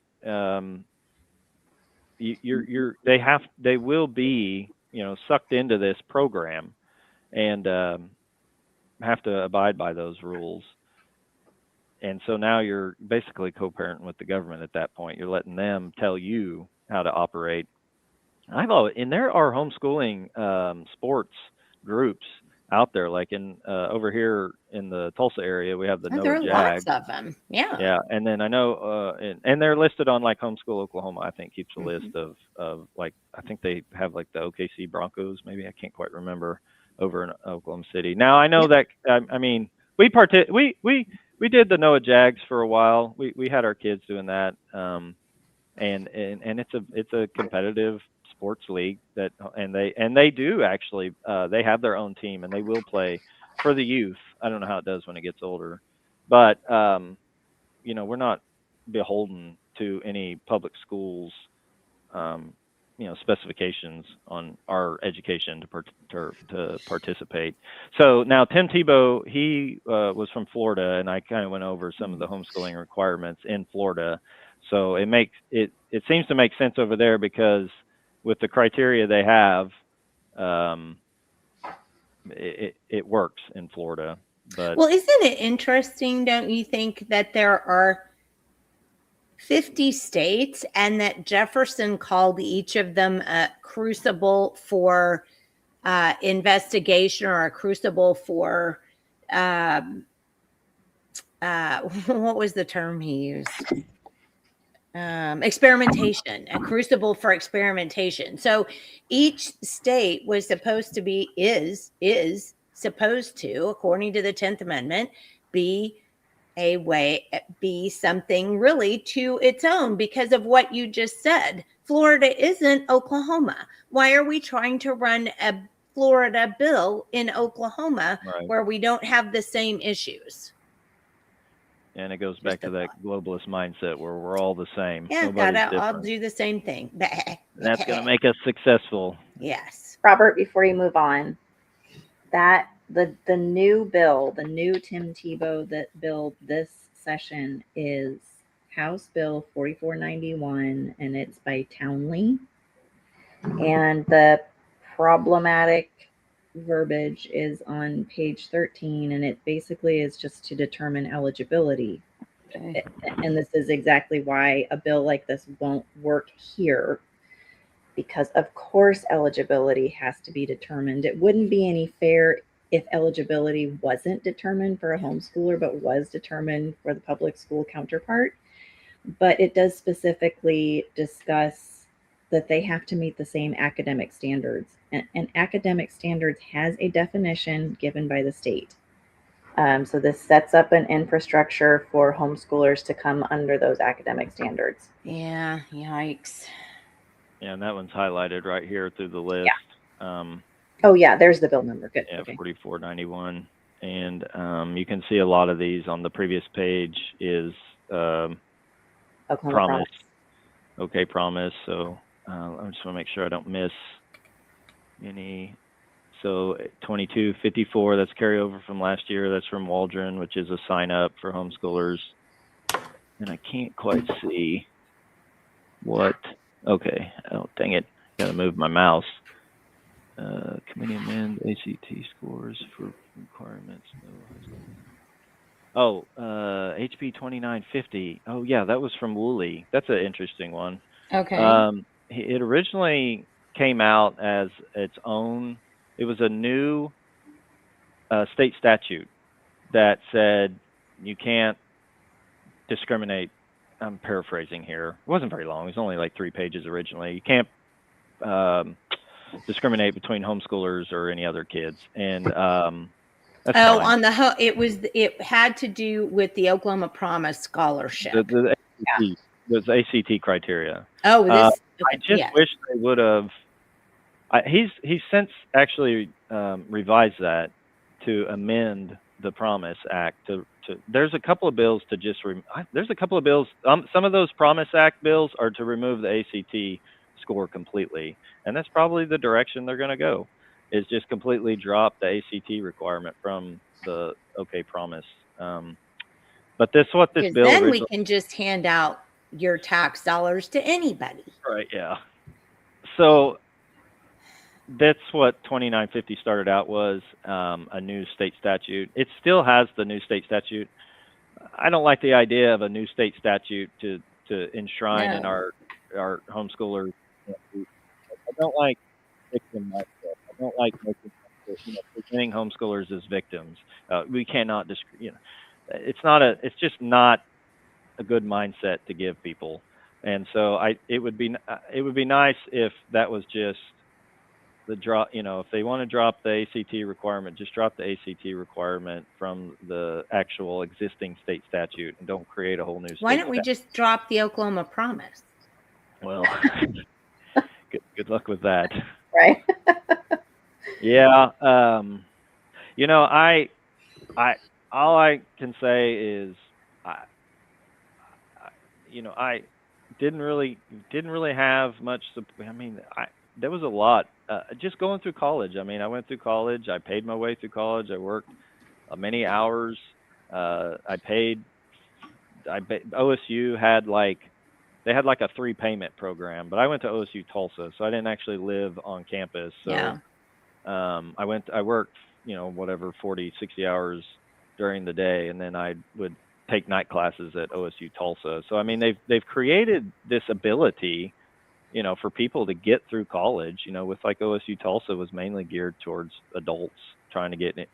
they will be sucked into this program and have to abide by those rules. And so now you're basically co-parenting with the government at that point. You're letting them tell you how to operate. And there are homeschooling sports groups out there, like in over here in the Tulsa area, we have the Oh, there are Noah lots Jag. of them. Yeah. Yeah, and then I know, and they're listed on like Homeschool Oklahoma. I think keeps a list of like I think they have like the OKC Broncos. Maybe I can't quite remember over in Oklahoma City. Now I know that I mean we did the Noah Jags for a while. We had our kids doing that, and it's a competitive sports league and they do actually they have their own team and they will play for the youth. I don't know how it does when it gets older, but we're not beholden to any public schools specifications on our education to participate. So now Tim Tebow, he was from Florida, and I kind of went over some of the homeschooling requirements in Florida. So it seems to make sense over there because with the criteria they have, it works in Florida. But Well, isn't it interesting, don't you think, that there are 50 states and that Jefferson called each of them a crucible for investigation or a crucible for what was the term he used? Experimentation, a crucible for experimentation. So each state was supposed to be, is supposed to, according to the 10th Amendment, be something really to its own because of what you just said. Florida isn't Oklahoma. Why are we trying to run a Florida bill in Oklahoma where we don't have the same issues? And it goes back to that globalist mindset where we're all the same. Yeah, Nobody's I'll different. do the same thing. That's going to make us successful. Yes. Robert, before you move on, that the new bill, the new Tim Tebow that bill this session is House Bill 4491, and it's by Townley. And the problematic verbiage is on page 13, and it basically is just to determine eligibility. Okay. And this is exactly why a bill like this won't work here, because of course eligibility has to be determined. It wouldn't be any fair if eligibility wasn't determined for a homeschooler but was determined for the public school counterpart. But it does specifically discuss that they have to meet the same academic standards. And academic standards has a definition given by the state. So this sets up an infrastructure for homeschoolers to come under those academic standards. Yeah, yikes. Yeah, and that one's highlighted right here through the list. Oh yeah, there's the bill number. Good. Yeah, Okay. 4491. And you can see a lot of these on the previous page is Oklahoma promise. Okay, promise. So I just want to make sure I don't miss any. So 2254, that's carryover from last year. That's from Waldron, which is a sign up for homeschoolers. And I can't quite see what. Okay. Oh, dang it. Got to move my mouse. Committee amend ACT scores for requirements. Oh, HB 2950. Oh, yeah, that was from Woolley. That's an interesting one. Okay. It originally came out as its own. It was a new state statute that said you can't discriminate. I'm paraphrasing here. It wasn't very long. It was only like 3 pages originally. You can't discriminate between homeschoolers or any other kids. And that's fine. On the it had to do with the Oklahoma Promise Scholarship. The ACT, was ACT criteria. Oh, this. I just wish they would have. He's since actually revised that to amend the Promise Act to. There's a couple of bills to just. There's a couple of bills. Some of those Promise Act bills are to remove the ACT score completely, and that's probably the direction they're going to go. Is just completely drop the ACT requirement from the OK Promise. But what this bill. Then we can just hand out your tax dollars to anybody. Right. Yeah. So that's what 2950 started out was, a new state statute. It still has the new state statute. I don't like the idea of a new state statute to enshrine in our homeschoolers. I don't like victim mindset. I don't like presenting homeschoolers as victims. We cannot it's just not a good mindset to give people. And so it would be nice if that was just the drop. If they want to drop the ACT requirement, just drop the ACT requirement from the actual existing state statute and don't create a whole new state Why don't we just drop the Oklahoma Promise? Well, good luck with that. Right. Yeah. All I can say is I didn't really have much. I mean, there was a lot. Just going through college. I mean, I went through college. I paid my way through college. I worked many hours. OSU had they had a 3 payment program, but I went to OSU Tulsa, so I didn't actually live on campus. So Yeah. I worked, 40, 60 hours during the day, and then I would take night classes at OSU Tulsa. So I mean, they've created this ability, for people to get through college. With OSU Tulsa was mainly geared towards adults trying to get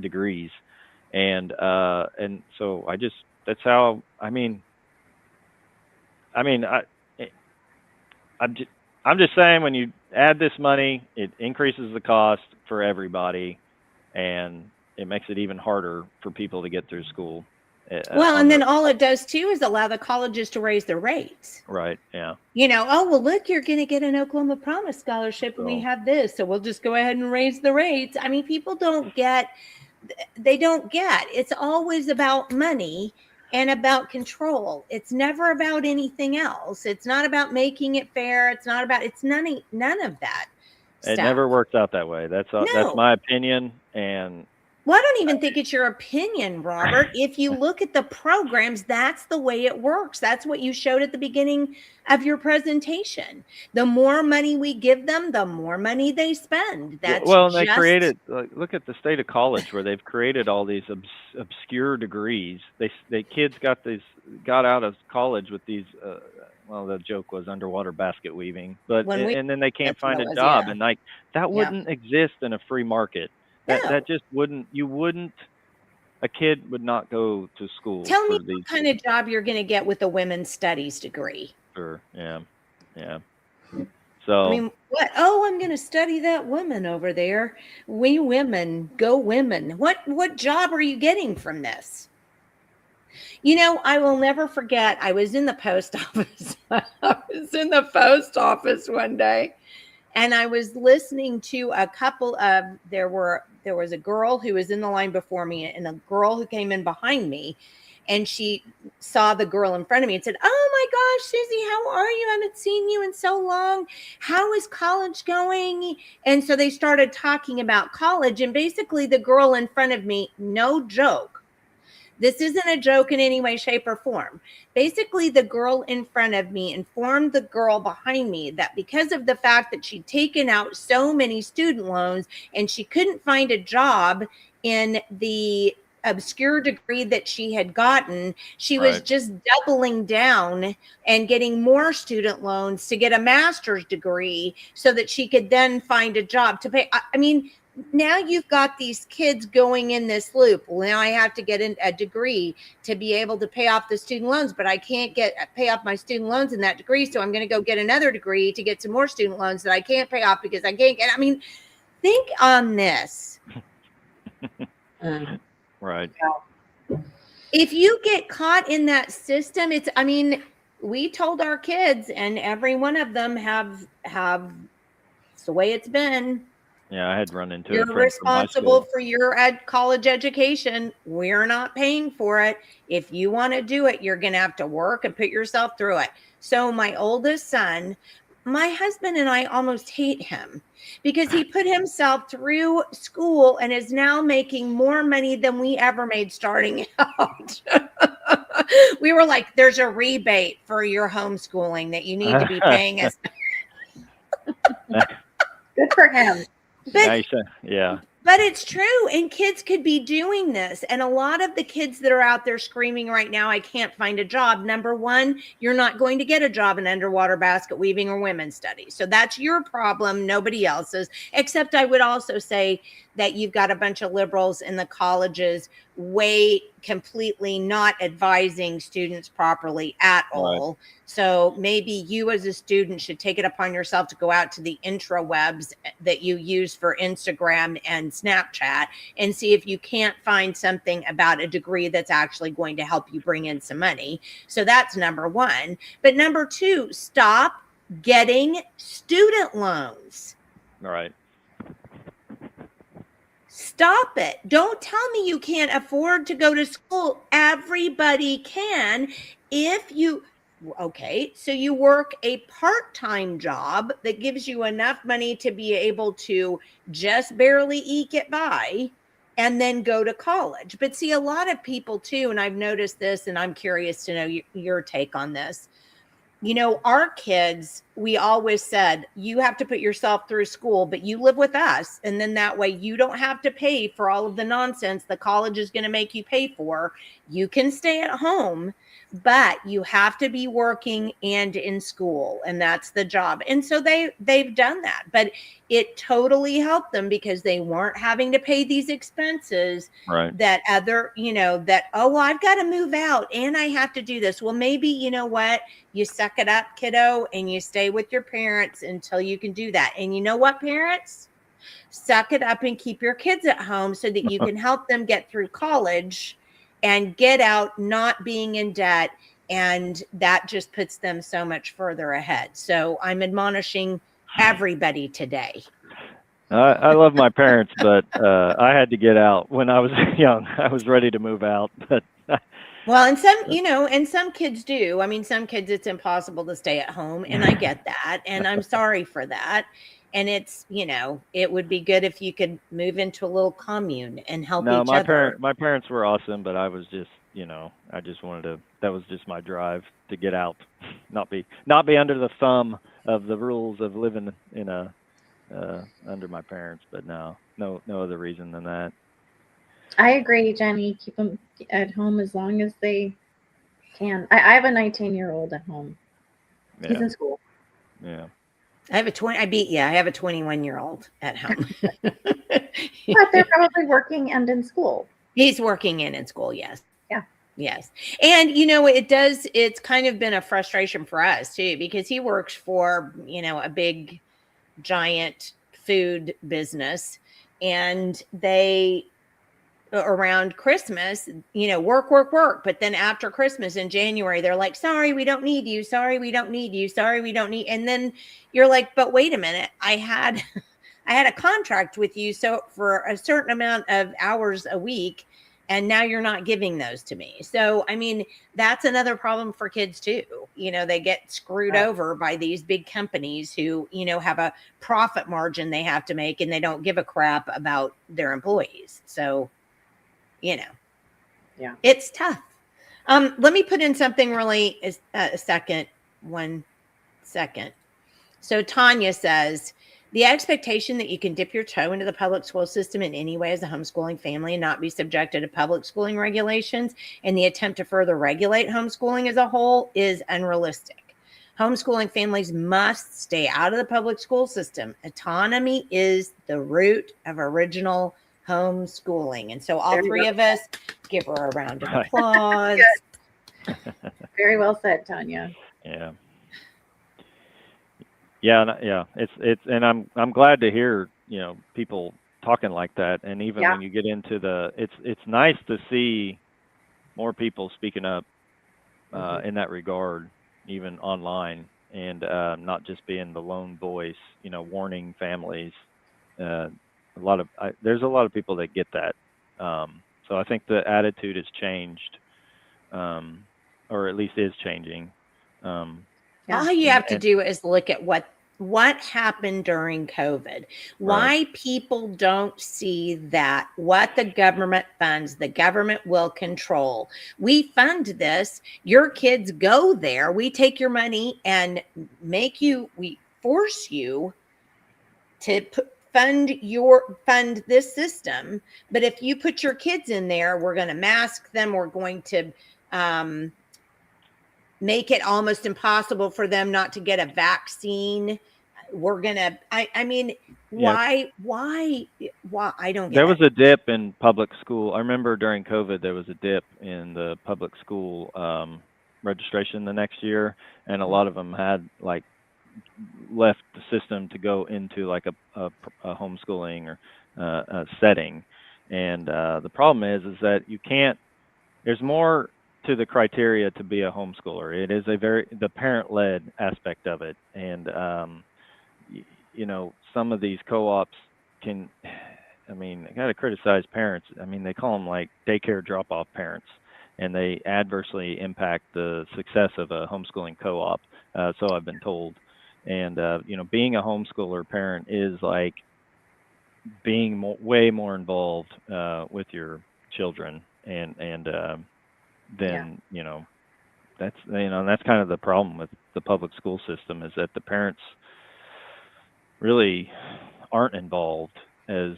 degrees, and so that's how I'm just saying, when you add this money, it increases the cost for everybody, and it makes it even harder for people to get through school. Well, and then all it does too is allow the colleges to raise their rates. Right. Yeah. Oh, well, look, you're going to get an Oklahoma Promise Scholarship, and we have this, so we'll just go ahead and raise the rates. I mean, people don't get. It's always about money and about control. It's never about anything else. It's not about making it fair. It's none of that. It staff. never works out that way. That's No. my opinion. And Well, I don't even think it's your opinion, Robert. If you look at the programs, that's the way it works. That's what you showed at the beginning of your presentation. The more money we give them, the more money they spend. That's well, and they just created, look at the state of college where they've created all these obscure degrees. Kids got out of college with these. Well, the joke was underwater basket weaving, but when we and then they can't that's what find it a was, job, yeah. and like that Yeah. wouldn't exist in a free market. No. That just wouldn't. You wouldn't. A kid would not go to school Tell for me these. what kind of job you're going to get with a women's studies degree. Sure. Yeah. I So mean, what? Oh, I'm going to study that woman over there. We women, go women. What job are you getting from this? You know, I will never forget. I was in the post office. I was in the post office one day, and I was listening to a couple of there was a girl who was in the line before me and a girl who came in behind me, and she saw the girl in front of me and said, "Oh my gosh, Susie, how are you? I haven't seen you in so long. How is college going?" And so they started talking about college, and basically the girl in front of me, no joke, this isn't a joke in any way, shape, or form. Basically, the girl in front of me informed the girl behind me that because of the fact that she'd taken out so many student loans and she couldn't find a job in the obscure degree that she had gotten, she was Right. just doubling down and getting more student loans to get a master's degree so that she could then find a job to pay. I mean, now you've got these kids going in this loop. Well, now I have to get a degree to be able to pay off the student loans, but I can't pay off my student loans in that degree. So I'm going to go get another degree to get some more student loans that I can't pay off because I can't get. I mean, think on this. Right. If you get caught in that system, I mean, we told our kids, and every one of them have it's the way it's been. Yeah, I had run into You're a friend from high responsible school. for your college education. We're not paying for it. If you want to do it, you're going to have to work and put yourself through it. So my oldest son, my husband and I almost hate him because he put himself through school and is now making more money than we ever made starting out. We were like, there's a rebate for your homeschooling that you need to be paying us. Good for him. Yeah. But it's true. And kids could be doing this. And a lot of the kids that are out there screaming right now, I can't find a job. Number one, you're not going to get a job in underwater basket weaving or women's studies. So that's your problem, nobody else's. Except I would also say that you've got a bunch of liberals in the colleges completely not advising students properly at all. So maybe you as a student should take it upon yourself to go out to the intrawebs that you use for Instagram and Snapchat and see if you can't find something about a degree that's actually going to help you bring in some money. So that's number one. But number two, stop getting student loans. Right. Stop it. Don't tell me you can't afford to go to school. Everybody can. Okay, so you work a part-time job that gives you enough money to be able to just barely eke it by and then go to college. But see, a lot of people too, and I've noticed this, and I'm curious to know your take on this. You know, our kids, we always said, you have to put yourself through school, but you live with us. And then that way you don't have to pay for all of the nonsense the college is going to make you pay for. You can stay at home, but you have to be working and in school. And that's the job. And so they've done that, but it totally helped them because they weren't having to pay these expenses that well, I've got to move out and I have to do this. Well, maybe, you know what? You suck it up, kiddo, and you stay with your parents until you can do that. And you know what, parents? Suck it up and keep your kids at home so that you can help them get through college and get out not being in debt. And that just puts them so much further ahead. So I'm admonishing everybody today. I love my parents, but I had to get out when I was young. I was ready to move out, but well, and some kids do. I mean, some kids, it's impossible to stay at home, and I get that, and I'm sorry for that. And it's, it would be good if you could move into a little commune and help No, each other. my parents were awesome, but I was just, I just wanted to. That was just my drive to get out, not be under the thumb of the rules of living in a under my parents. But no other reason than that. I agree, Jenny. Keep them at home as long as they can. I have a 19-year-old at home. He's Yeah, in school. yeah. I have a 20, I beat you. I have a 21-year-old at home. But they're probably working and in school. He's working in school, yes. Yeah. Yes. And it's kind of been a frustration for us too, because he works for, a big giant food business, and they around Christmas, work. But then after Christmas in January, they're like, sorry, we don't need you. Sorry, we don't need you. Sorry, we don't need. And then you're like, but wait a minute. I had a contract with you. So for a certain amount of hours a week, and now you're not giving those to me. So, I mean, that's another problem for kids too. They get screwed over by these big companies who, have a profit margin they have to make, and they don't give a crap about their employees. So, Yeah. it's tough. Let me put in something really one second. So Tanya says, the expectation that you can dip your toe into the public school system in any way as a homeschooling family and not be subjected to public schooling regulations, and the attempt to further regulate homeschooling as a whole is unrealistic. Homeschooling families must stay out of the public school system. Autonomy is the root of original homeschooling. And so all three of us give her a round of applause. Very well said, Tanya. Yeah. Yeah. And I'm glad to hear people talking like that. And even when you get into it's nice to see more people speaking up in that regard, even online, and not just being the lone voice, warning families. There's a lot of people that get that. So I think the attitude has changed, or at least is changing. All you have to do is look at what happened during COVID. Why people don't see that what the government funds, the government will control. We fund this. Your kids go there. We take your money and we force you to fund this system. But if you put your kids in there, we're going to mask them. We're going to make it almost impossible for them not to get a vaccine. We're gonna. I mean, why? I don't get There it. was a dip in public school. I remember during COVID, there was a dip in the public school registration the next year, and a lot of them had left the system to go into like a homeschooling or a setting. And the problem is that you can't. There's more to the criteria to be a homeschooler. It is the parent-led aspect of it, and some of these co-ops can. I mean, I got to criticize parents. I mean, they call them like daycare drop-off parents, and they adversely impact the success of a homeschooling co-op. So I've been told. And being a homeschooler parent is like being way more involved with your children, and then that's kind of the problem with the public school system, is that the parents really aren't involved, as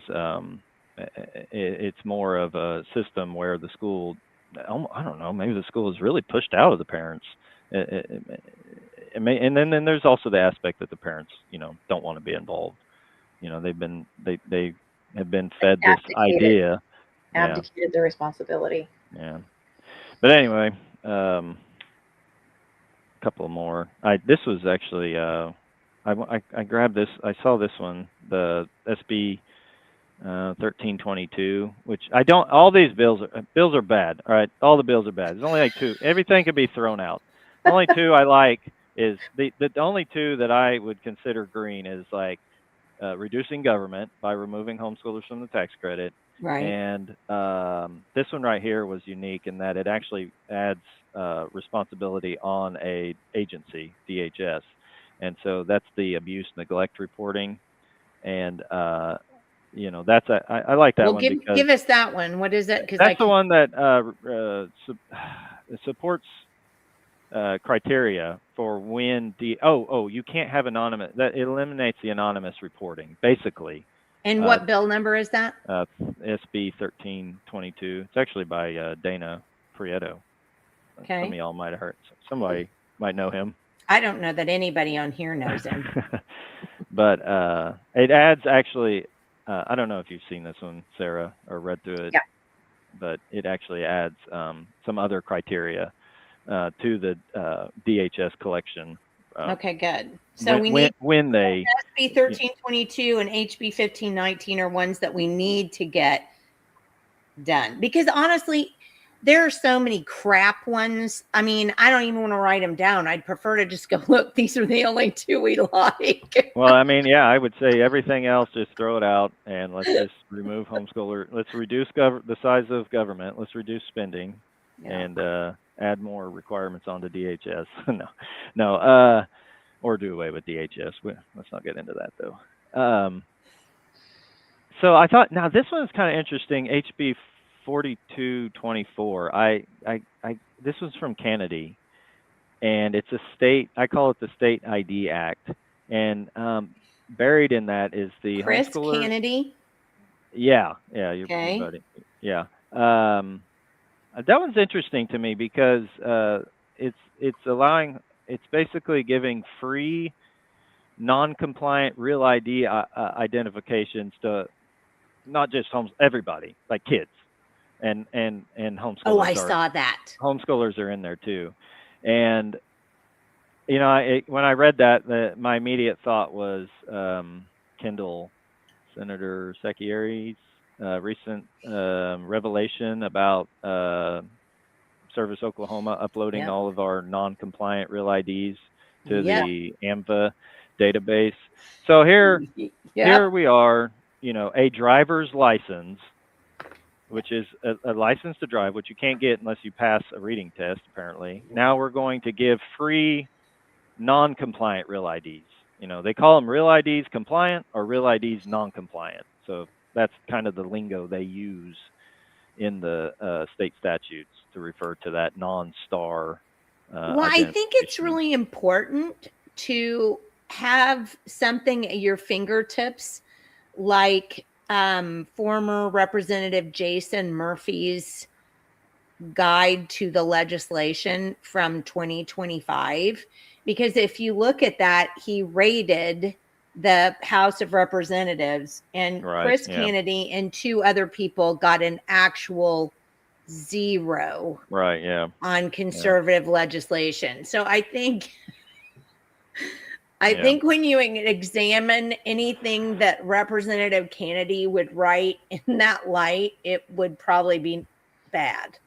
it's more of a system where the school, I don't know, maybe the school is really pushed out of the parents. And then there's also the aspect that the parents don't want to be involved. They have been fed this idea. Abdicated their responsibility. Yeah. But anyway, a couple more. This was actually I grabbed this. I saw this one, the SB 1322, which I don't. All these bills are bad. All right, all the bills are bad. There's only like two. Everything could be thrown out. Only two I like is the only two that I would consider green is like reducing government by removing homeschoolers from the tax credit. Right. And this one right here was unique in that it actually adds responsibility on a agency, DHS. And so that's the abuse neglect reporting. And that's I like that Well, one because give us that one. What is it? Because I that's the can. one that supports criteria for when you can't have anonymous. That eliminates the anonymous reporting, basically. And what bill number is that? SB 1322. It's actually by Dana Prieto. Okay. Some of y'all might have heard. Somebody might know him. I don't know that anybody on here knows him. But it adds actually. I don't know if you've seen this one, Sarah, or read through it. Yeah. But it actually adds some other criteria to the DHS collection. Okay, good. So we need when they SB 1322 and HB 1519 are ones that we need to get done, because honestly, there are so many crap ones. I mean, I don't even want to write them down. I'd prefer to just go, look, these are the only two we like. Well, I mean, yeah, I would say everything else, just throw it out and let's just remove homeschooler. Let's reduce the size of government. Let's reduce spending and add more requirements on the DHS. No, or do away with DHS. Let's not get into that though. So I thought, now this one is kind of interesting. HB 4224. This was from Kennedy, and it's a state. I call it the State ID Act, and buried in that is the Chris homeschoolers. Kennedy. Yeah, you're okay. buddy. Yeah, that one's interesting to me because it's basically giving free, non-compliant real ID identifications to not just everybody, like kids and homeschoolers. Oh, I saw that. Homeschoolers are in there too. And, when I read that, my immediate thought was Kendall, Senator Secchieri's recent revelation about Service Oklahoma uploading all of our non-compliant real IDs to the AMVA database. So here we are, a driver's license, which is a license to drive, which you can't get unless you pass a reading test, apparently. Now we're going to give free non-compliant real IDs. They call them real IDs compliant or real IDs non-compliant. So that's kind of the lingo they use in the state statutes to refer to that non-star. Well, I think it's really important to have something at your fingertips, like former Representative Jason Murphy's guide to the legislation from 2025. Because if you look at that, he rated the House of Representatives, and Chris Kennedy and two other people got an actual 0 on conservative legislation. So I think when you examine anything that Representative Kennedy would write in that light, it would probably be bad.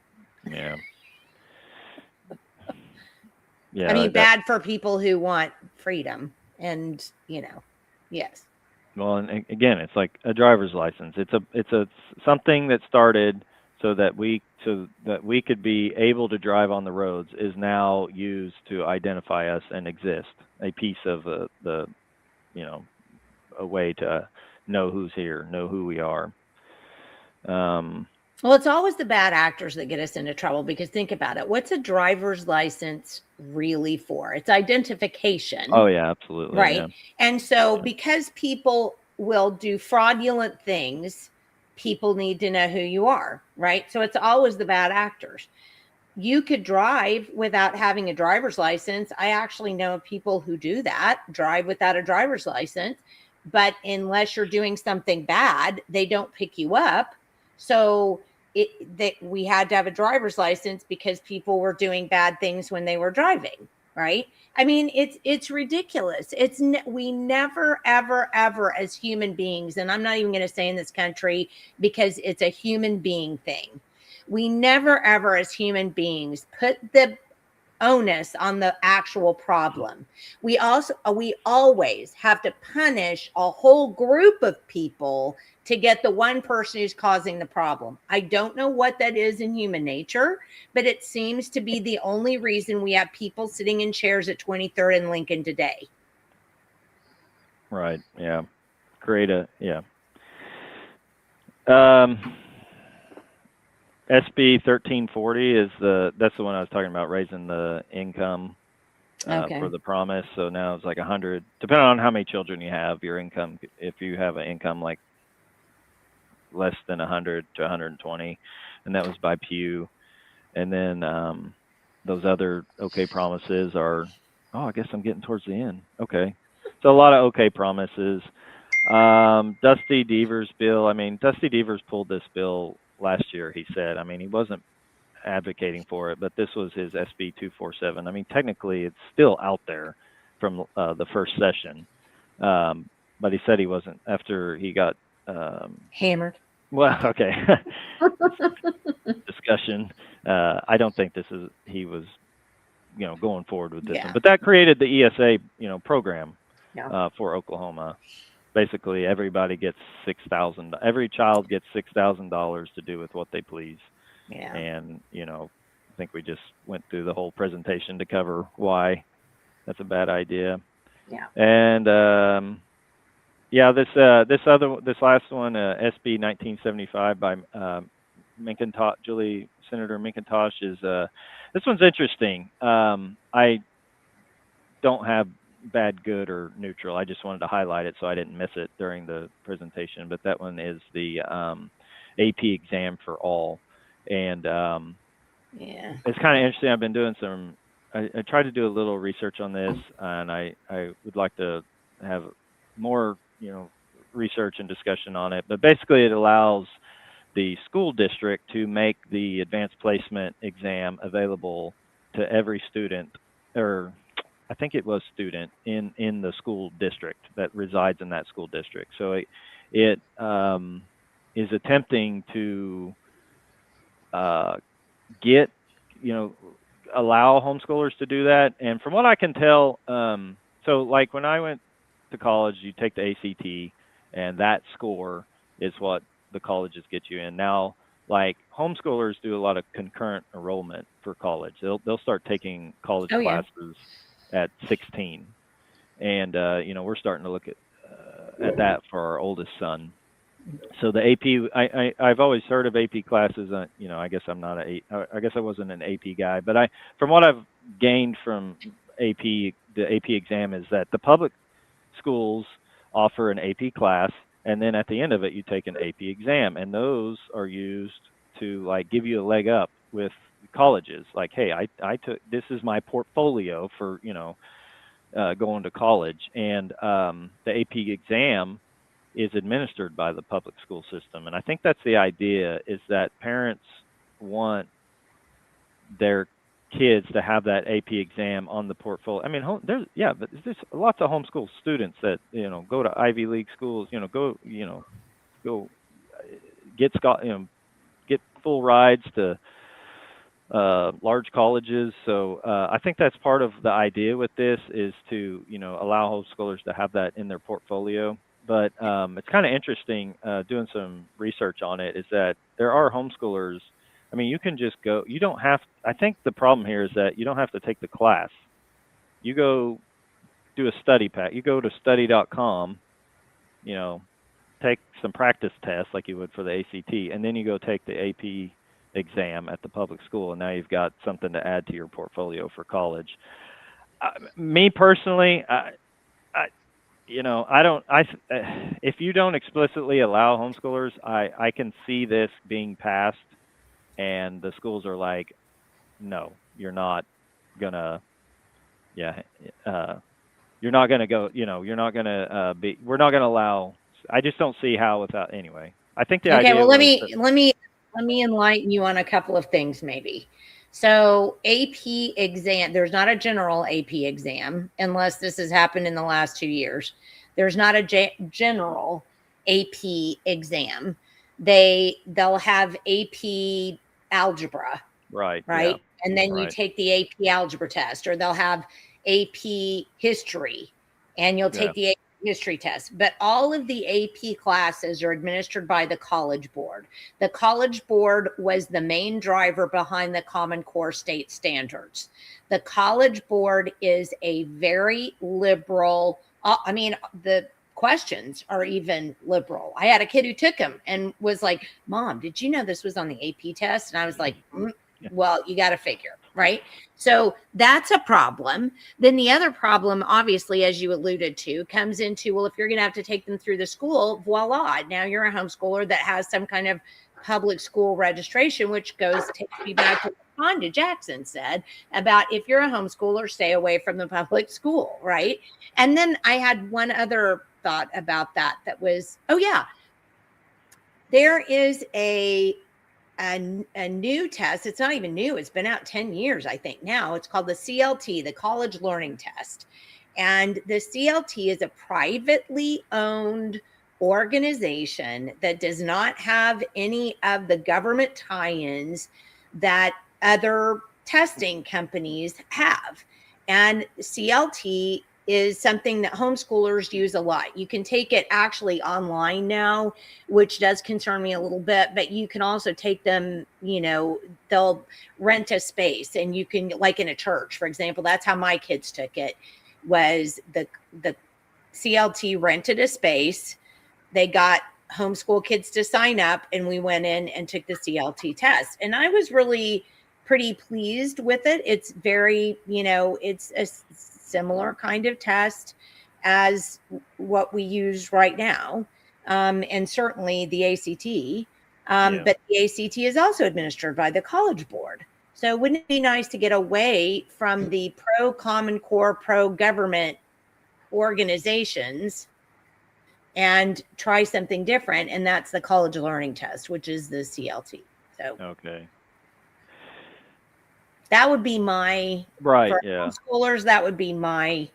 I mean, bad for people who want freedom, and yes. Well, and again, it's like a driver's license. It's a something that started so that we could be able to drive on the roads, is now used to identify us and exist. A piece of a way to know who's here, know who we are. Well, it's always the bad actors that get us into trouble, because think about it. What's a driver's license really for? It's identification. Oh, yeah, absolutely. Right. Yeah. And so because people will do fraudulent things, people need to know who you are. Right. So it's always the bad actors. You could drive without having a driver's license. I actually know of people who do that, drive without a driver's license. But unless you're doing something bad, they don't pick you up. So we had to have a driver's license because people were doing bad things when they were driving, right? I mean, it's ridiculous. We never, ever, ever as human beings, and I'm not even going to say in this country because it's a human being thing. We never, ever as human beings put the onus on the actual problem. We always have to punish a whole group of people to get the one person who's causing the problem. I don't know what that is in human nature, but it seems to be the only reason we have people sitting in chairs at 23rd and Lincoln today. Right. Yeah. create a SB 1340 is that's the one I was talking about, raising the income Okay. for the promise. So now it's like 100, depending on how many children you have, your income, if you have an income like less than 100 to 120, and that was by Pew. And then those other okay promises are, I guess I'm getting towards the end. Okay. So a lot of okay promises. Dusty Deaver's bill. I mean, Dusty Deavers pulled this bill last year, he said. I mean, he wasn't advocating for it, but this was his SB 247. I mean, technically it's still out there from the first session. But he said he wasn't after he got Hammered. well, okay. Discussion. I don't think he was, going forward with this one. But that created the ESA, program for Oklahoma. Basically, everybody gets $6,000. Every child gets $6,000 to do with what they please. Yeah. And I think we just went through the whole presentation to cover why that's a bad idea. Yeah. And this last one, SB 1975 by Senator McIntosh is this one's interesting. I don't have bad, good, or neutral. I just wanted to highlight it so I didn't miss it during the presentation. But that one is the AP exam for all, and it's kind of interesting. I've been doing I tried to do a little research on this, and I would like to have more research and discussion on it. But basically, it allows the school district to make the advanced placement exam available to every student, or I think it was student in the school district that resides in that school district. So it is attempting to get, allow homeschoolers to do that. And from what I can tell, so like when I went to college, you take the ACT, and that score is what the colleges get you in. Now, like homeschoolers do a lot of concurrent enrollment for college. They'll start taking college classes at 16, and we're starting to look at that for our oldest son. So the AP, I've always heard of AP classes. I guess I guess I wasn't an AP guy, but from what I've gained from the AP exam is that the public schools offer an AP class, and then at the end of it, you take an AP exam, and those are used to like give you a leg up with colleges. Like, hey, I took, this is my portfolio for going to college, and the AP exam is administered by the public school system. And I think that's the idea, is that parents want their kids to have that AP exam on the portfolio. I mean, there's lots of homeschool students that, go to Ivy League schools, go get full rides to large colleges. So I think that's part of the idea with this, is to, allow homeschoolers to have that in their portfolio. But it's kind of interesting doing some research on it, is that there are homeschoolers. I mean, you can just go. You don't have. I think the problem here is that you don't have to take the class. You go do a study pack. You go to study.com, take some practice tests like you would for the ACT, and then you go take the AP exam at the public school, and now you've got something to add to your portfolio for college. Me personally, if you don't explicitly allow homeschoolers, I can see this being passed, and the schools are like, no, you're not gonna, you're not gonna go, you're not gonna we're not gonna allow. I just don't see how without. Anyway, I think the idea. Okay, well, let me enlighten you on a couple of things, maybe. So AP exam, there's not a general AP exam, unless this has happened in the last 2 years. There's not a general AP exam. They'll have AP algebra. Right. Yeah. And then Right. you take the AP algebra test, or they'll have AP history, and you'll take the AP history test. But all of the AP classes are administered by the College Board. The College Board was the main driver behind the Common Core state standards. The College Board is a very liberal, the questions are even liberal. I had a kid who took them and was like, Mom, did you know this was on the AP test? And I was like, well, you got to figure, right? So that's a problem. Then the other problem, obviously, as you alluded to, comes into, well, if you're going to have to take them through the school, voila, now you're a homeschooler that has some kind of public school registration, which takes me back to what Fonda Jackson said about if you're a homeschooler, stay away from the public school, right? And then I had one other thought about that was, oh yeah, there is a new test. It's not even new. It's been out 10 years, I think now. It's called the CLT, the College Learning Test. And the CLT is a privately owned organization that does not have any of the government tie-ins that other testing companies have. And CLT is something that homeschoolers use a lot. You can take it actually online now, which does concern me a little bit, but you can also take them, they'll rent a space and you can, like in a church, for example, that's how my kids took it, was the CLT rented a space. They got homeschool kids to sign up and we went in and took the CLT test. And I was really pretty pleased with it. It's very, it's a similar kind of test as what we use right now. And certainly the ACT. But the ACT is also administered by the College Board. So wouldn't it be nice to get away from the pro-Common Core, pro-government organizations and try something different? And that's the College Learning Test, which is the CLT. So Okay. That would be my, right. For yeah. homeschoolers, that would be my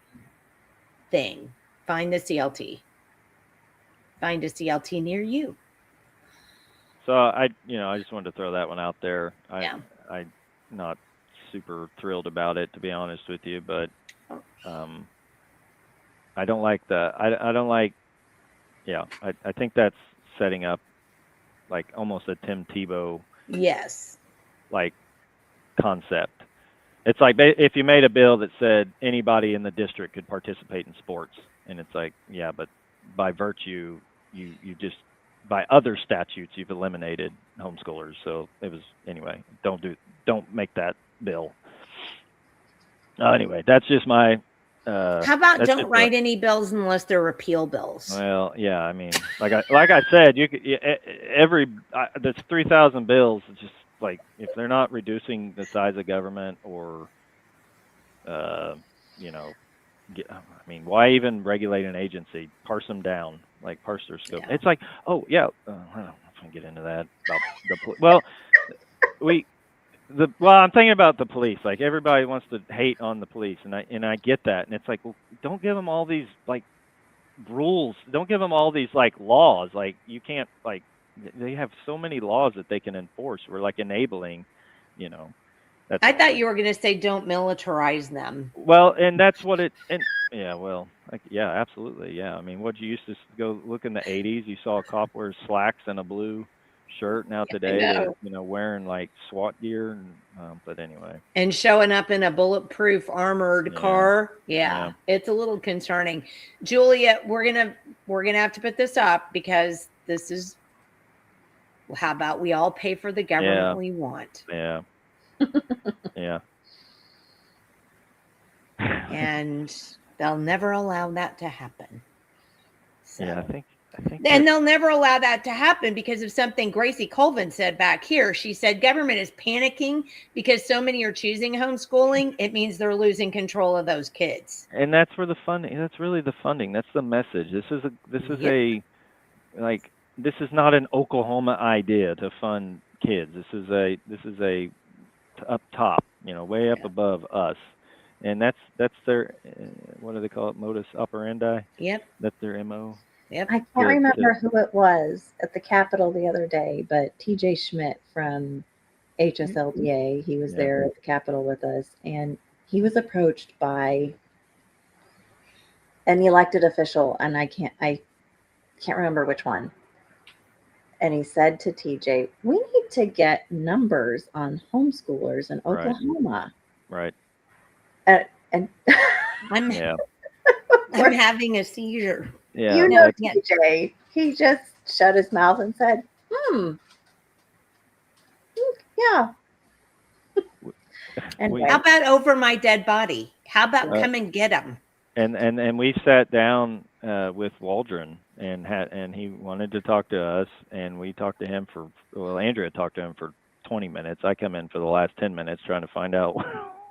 thing. Find the CLT. Find a CLT near you. So I just wanted to throw that one out there. Yeah. I'm not super thrilled about it, to be honest with you, but I don't like I don't like, I think that's setting up like almost a Tim Tebow Yes. like concept. It's like if you made a bill that said anybody in the district could participate in sports, and it's like, yeah, but by virtue, you just, by other statutes, you've eliminated homeschoolers. So it was, anyway, don't make that bill. Anyway, that's just my, how about don't write any bills unless they're repeal bills? Well, yeah, I mean, like I said, you could, there's 3,000 bills. It's just like, if they're not reducing the size of government or, I mean, why even regulate an agency? Parse them down, like parse their scope. Yeah. It's like, oh yeah, I don't know if I can get into that about I'm thinking about the police. Like, everybody wants to hate on the police, and I get that. And it's like, well, don't give them all these like rules. Don't give them all these like laws. Like, you can't, like, they have so many laws that they can enforce. We're like enabling, I thought you were going to say don't militarize them. Well, and that's what it. And yeah, well, yeah, absolutely, yeah. I mean, what you used to go look in the '80s, you saw a cop wear slacks and a blue shirt. Now today, they're wearing like SWAT gear. But anyway, and showing up in a bulletproof armored car. Yeah, it's a little concerning. Julia, we're gonna have to put this up because this is. Well, how about we all pay for the government we want? Yeah. Yeah. And they'll never allow that to happen. So. Yeah, I think. And they'll never allow that to happen because of something Gracie Colvin said back here. She said government is panicking because so many are choosing homeschooling. It means they're losing control of those kids. And that's where the funding. That's really the funding. That's the message. This is not an Oklahoma idea to fund kids. This is a up top, way up above us, and that's their what do they call it? Modus operandi. Yep. That's their MO. Yep. I can't remember who it was at the Capitol the other day, but TJ Schmidt from HSLDA, he was there at the Capitol with us, and he was approached by an elected official, and I can't remember which one. And he said to TJ, we need to get numbers on homeschoolers in Oklahoma. Right. And I'm having a seizure. Yeah, You know, yeah. TJ, he just shut his mouth and said, yeah. And we, How about over my dead body? How about Uh, come and get them? and we sat down with Waldron and he wanted to talk to us, and we talked to him for, well, Andrea talked to him for 20 minutes. I come in for the last 10 minutes trying to find out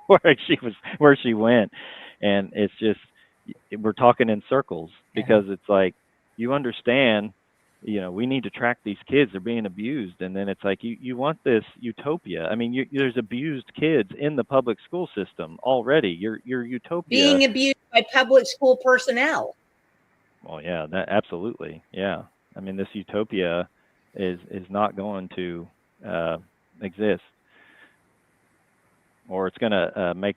where she went, and it's just, we're talking in circles because it's like, you understand, we need to track these kids. They're being abused. And then it's like, you want this utopia. I mean, there's abused kids in the public school system already. Your utopia. Being abused by public school personnel. Well, yeah, that absolutely. Yeah. I mean, this utopia is not going to exist, or it's going to make,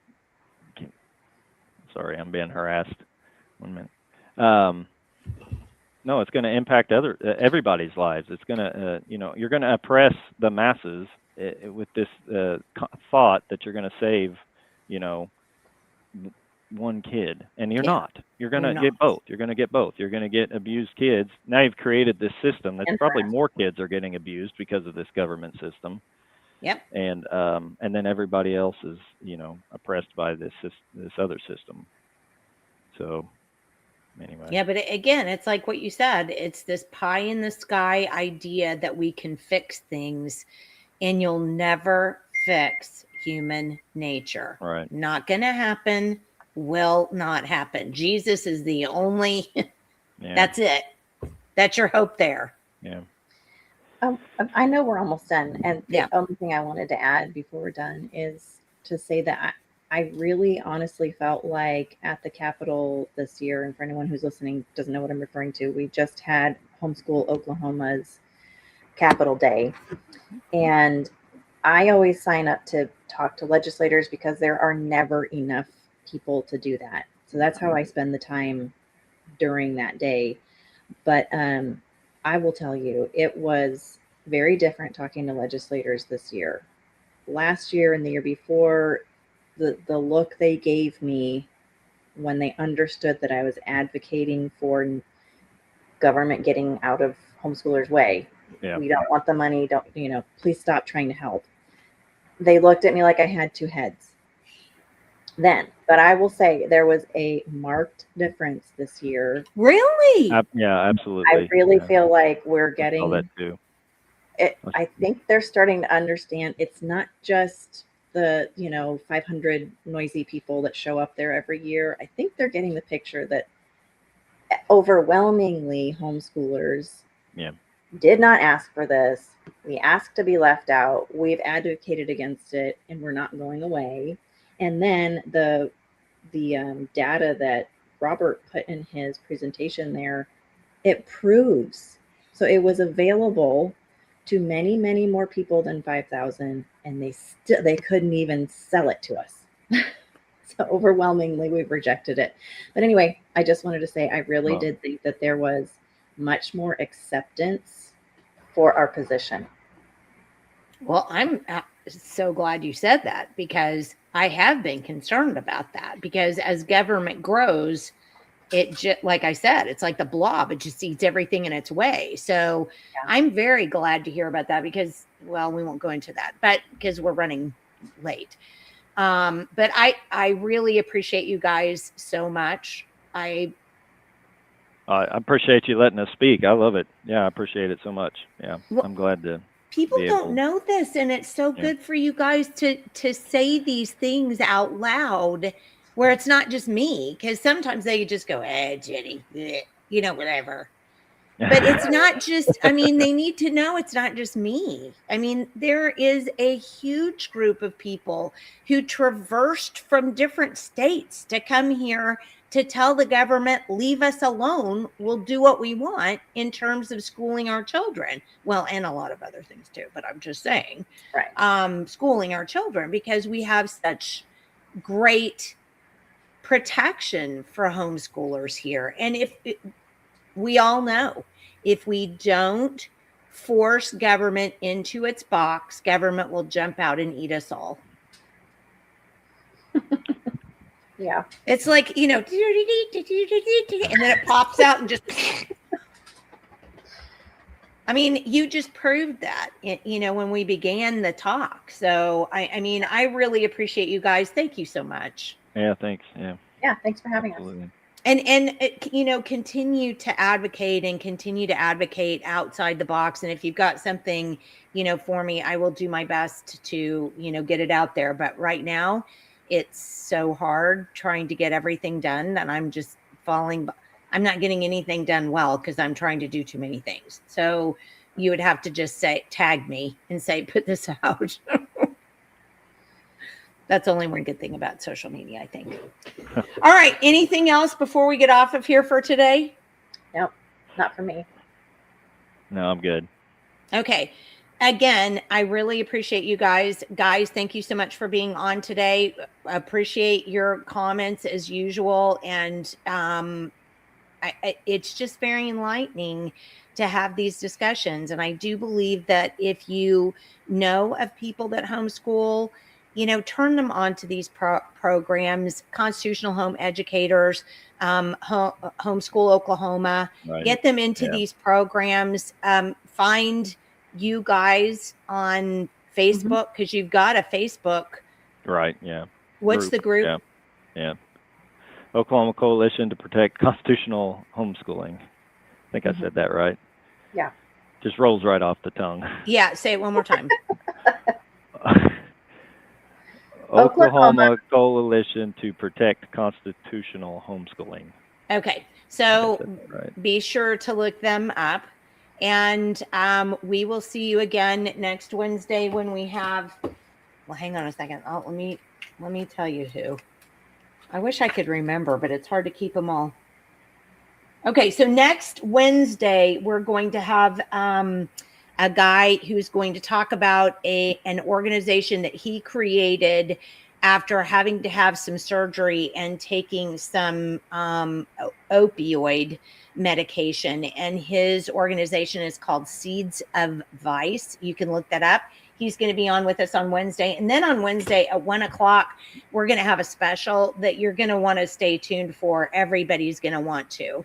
sorry, I'm being harassed. 1 minute. No, it's going to impact everybody's lives. It's going to, you're going to oppress the masses with this thought that you're going to save, one kid, and you're not. You're going to get both. You're going to get both. You're going to get abused kids. Now you've created this system that's probably more kids are getting abused because of this government system. Yep. And then everybody else is, oppressed by this other system. So. Anyway. Yeah, but again, it's like what you said. It's this pie in the sky idea that we can fix things, and you'll never fix human nature. Right. Not going to happen. Will not happen. Jesus is the only. Yeah. That's it. That's your hope there. Yeah. I know we're almost done, and the only thing I wanted to add before we're done is to say that I really honestly felt like at the Capitol this year, and for anyone who's listening doesn't know what I'm referring to, we just had Homeschool Oklahoma's Capitol Day. And I always sign up to talk to legislators because there are never enough people to do that. So that's how I spend the time during that day. But I will tell you, it was very different talking to legislators this year. Last year and the year before, the look they gave me when they understood that I was advocating for government getting out of homeschoolers' way. Yeah. We don't want the money. Don't, please stop trying to help. They looked at me like I had two heads then. But I will say there was a marked difference this year. Really? Yeah, absolutely. I really feel like we're getting. I saw that too. I think they're starting to understand it's not just the 500 noisy people that show up there every year. I think they're getting the picture that overwhelmingly homeschoolers did not ask for this. We asked to be left out. We've advocated against it, and we're not going away. And then the data that Robert put in his presentation there, it proves. So it was available to many, many more people than 5,000, and they couldn't even sell it to us. So overwhelmingly, we've rejected it. But anyway, I just wanted to say I really did think that there was much more acceptance for our position. Well, I'm so glad you said that, because I have been concerned about that, because as government grows, it just, like I said, it's like the blob. It just eats everything in its way. So I'm very glad to hear about that, because, well, we won't go into that, but because we're running late. But I really appreciate you guys so much. I appreciate you letting us speak. I love it. Yeah, I appreciate it so much. Yeah, well, I'm glad to. People don't know this, and it's so good for you guys to say these things out loud, where it's not just me, because sometimes they just go, Jenny, bleh, whatever. But it's not just, I mean, they need to know it's not just me. I mean, there is a huge group of people who traversed from different states to come here to tell the government, leave us alone. We'll do what we want in terms of schooling our children. Well, and a lot of other things too, but I'm just saying, schooling our children, because we have such great protection for homeschoolers here. And we all know, if we don't force government into its box, government will jump out and eat us all. Yeah. It's like, and then it pops out and just, I mean, you just proved that, when we began the talk. So, I mean, I really appreciate you guys. Thank you so much. Yeah, thanks. Yeah, Yeah. Thanks for having us. absolutely. And continue to advocate outside the box. And if you've got something, for me, I will do my best to, get it out there. But right now it's so hard trying to get everything done that I'm just I'm not getting anything done well because I'm trying to do too many things. So you would have to just tag me and say, put this out. That's only one good thing about social media, I think. All right. Anything else before we get off of here for today? Nope. Not for me. No, I'm good. Okay. Again, I really appreciate you guys. Guys, thank you so much for being on today. Appreciate your comments as usual. And it's just very enlightening to have these discussions. And I do believe that if you know of people that homeschool, turn them on to these programs, Constitutional Home Educators, Homeschool Oklahoma, Right. get them into Yeah. these programs. Find you guys on Facebook because you've got a Facebook. Right. Yeah. What's the group? Yeah. Yeah. Oklahoma Coalition to Protect Constitutional Homeschooling. I think I said that right. Yeah. Just rolls right off the tongue. Yeah. Say it one more time. Oklahoma Coalition to Protect Constitutional Homeschooling. Okay. I So said that right. be sure to look them up. And we will see you again next Wednesday when we have, well, hang on a second. Oh, let me tell you who. I wish I could remember, but it's hard to keep them all. Okay, so next Wednesday, we're going to have a guy who's going to talk about an organization that he created after having to have some surgery and taking some opioid medication. And his organization is called Seeds of Vice. You can look that up. He's going to be on with us on Wednesday. And then on Wednesday at 1:00, we're going to have a special that you're going to want to stay tuned for. Everybody's going to want to.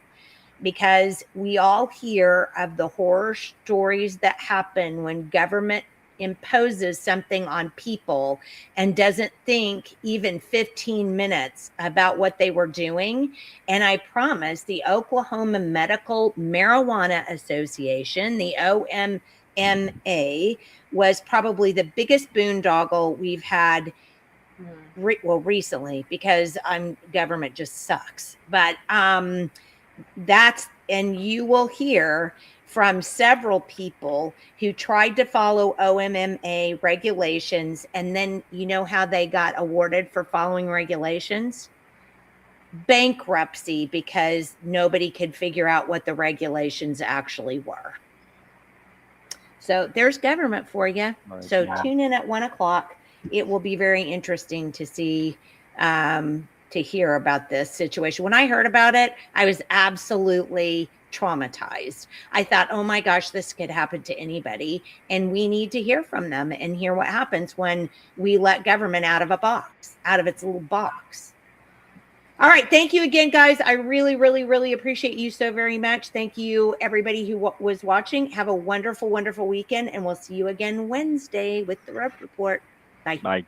Because we all hear of the horror stories that happen when government imposes something on people and doesn't think even 15 minutes about what they were doing. And I promise the Oklahoma Medical Marijuana Association, the OMMA, was probably the biggest boondoggle we've had recently, because government just sucks. But and you will hear from several people who tried to follow OMMA regulations, and then how they got awarded for following regulations? Bankruptcy, because nobody could figure out what the regulations actually were. So there's government for you. Right. So Yeah. Tune in at 1:00. It will be very interesting to see to hear about this situation. When I heard about it, I was absolutely traumatized. I thought, oh my gosh, this could happen to anybody. And we need to hear from them and hear what happens when we let government out of its little box. All right. Thank you again, guys. I really, really, really appreciate you so very much. Thank you, everybody who was watching. Have a wonderful, wonderful weekend. And we'll see you again Wednesday with the Rub Report. Bye. Bye.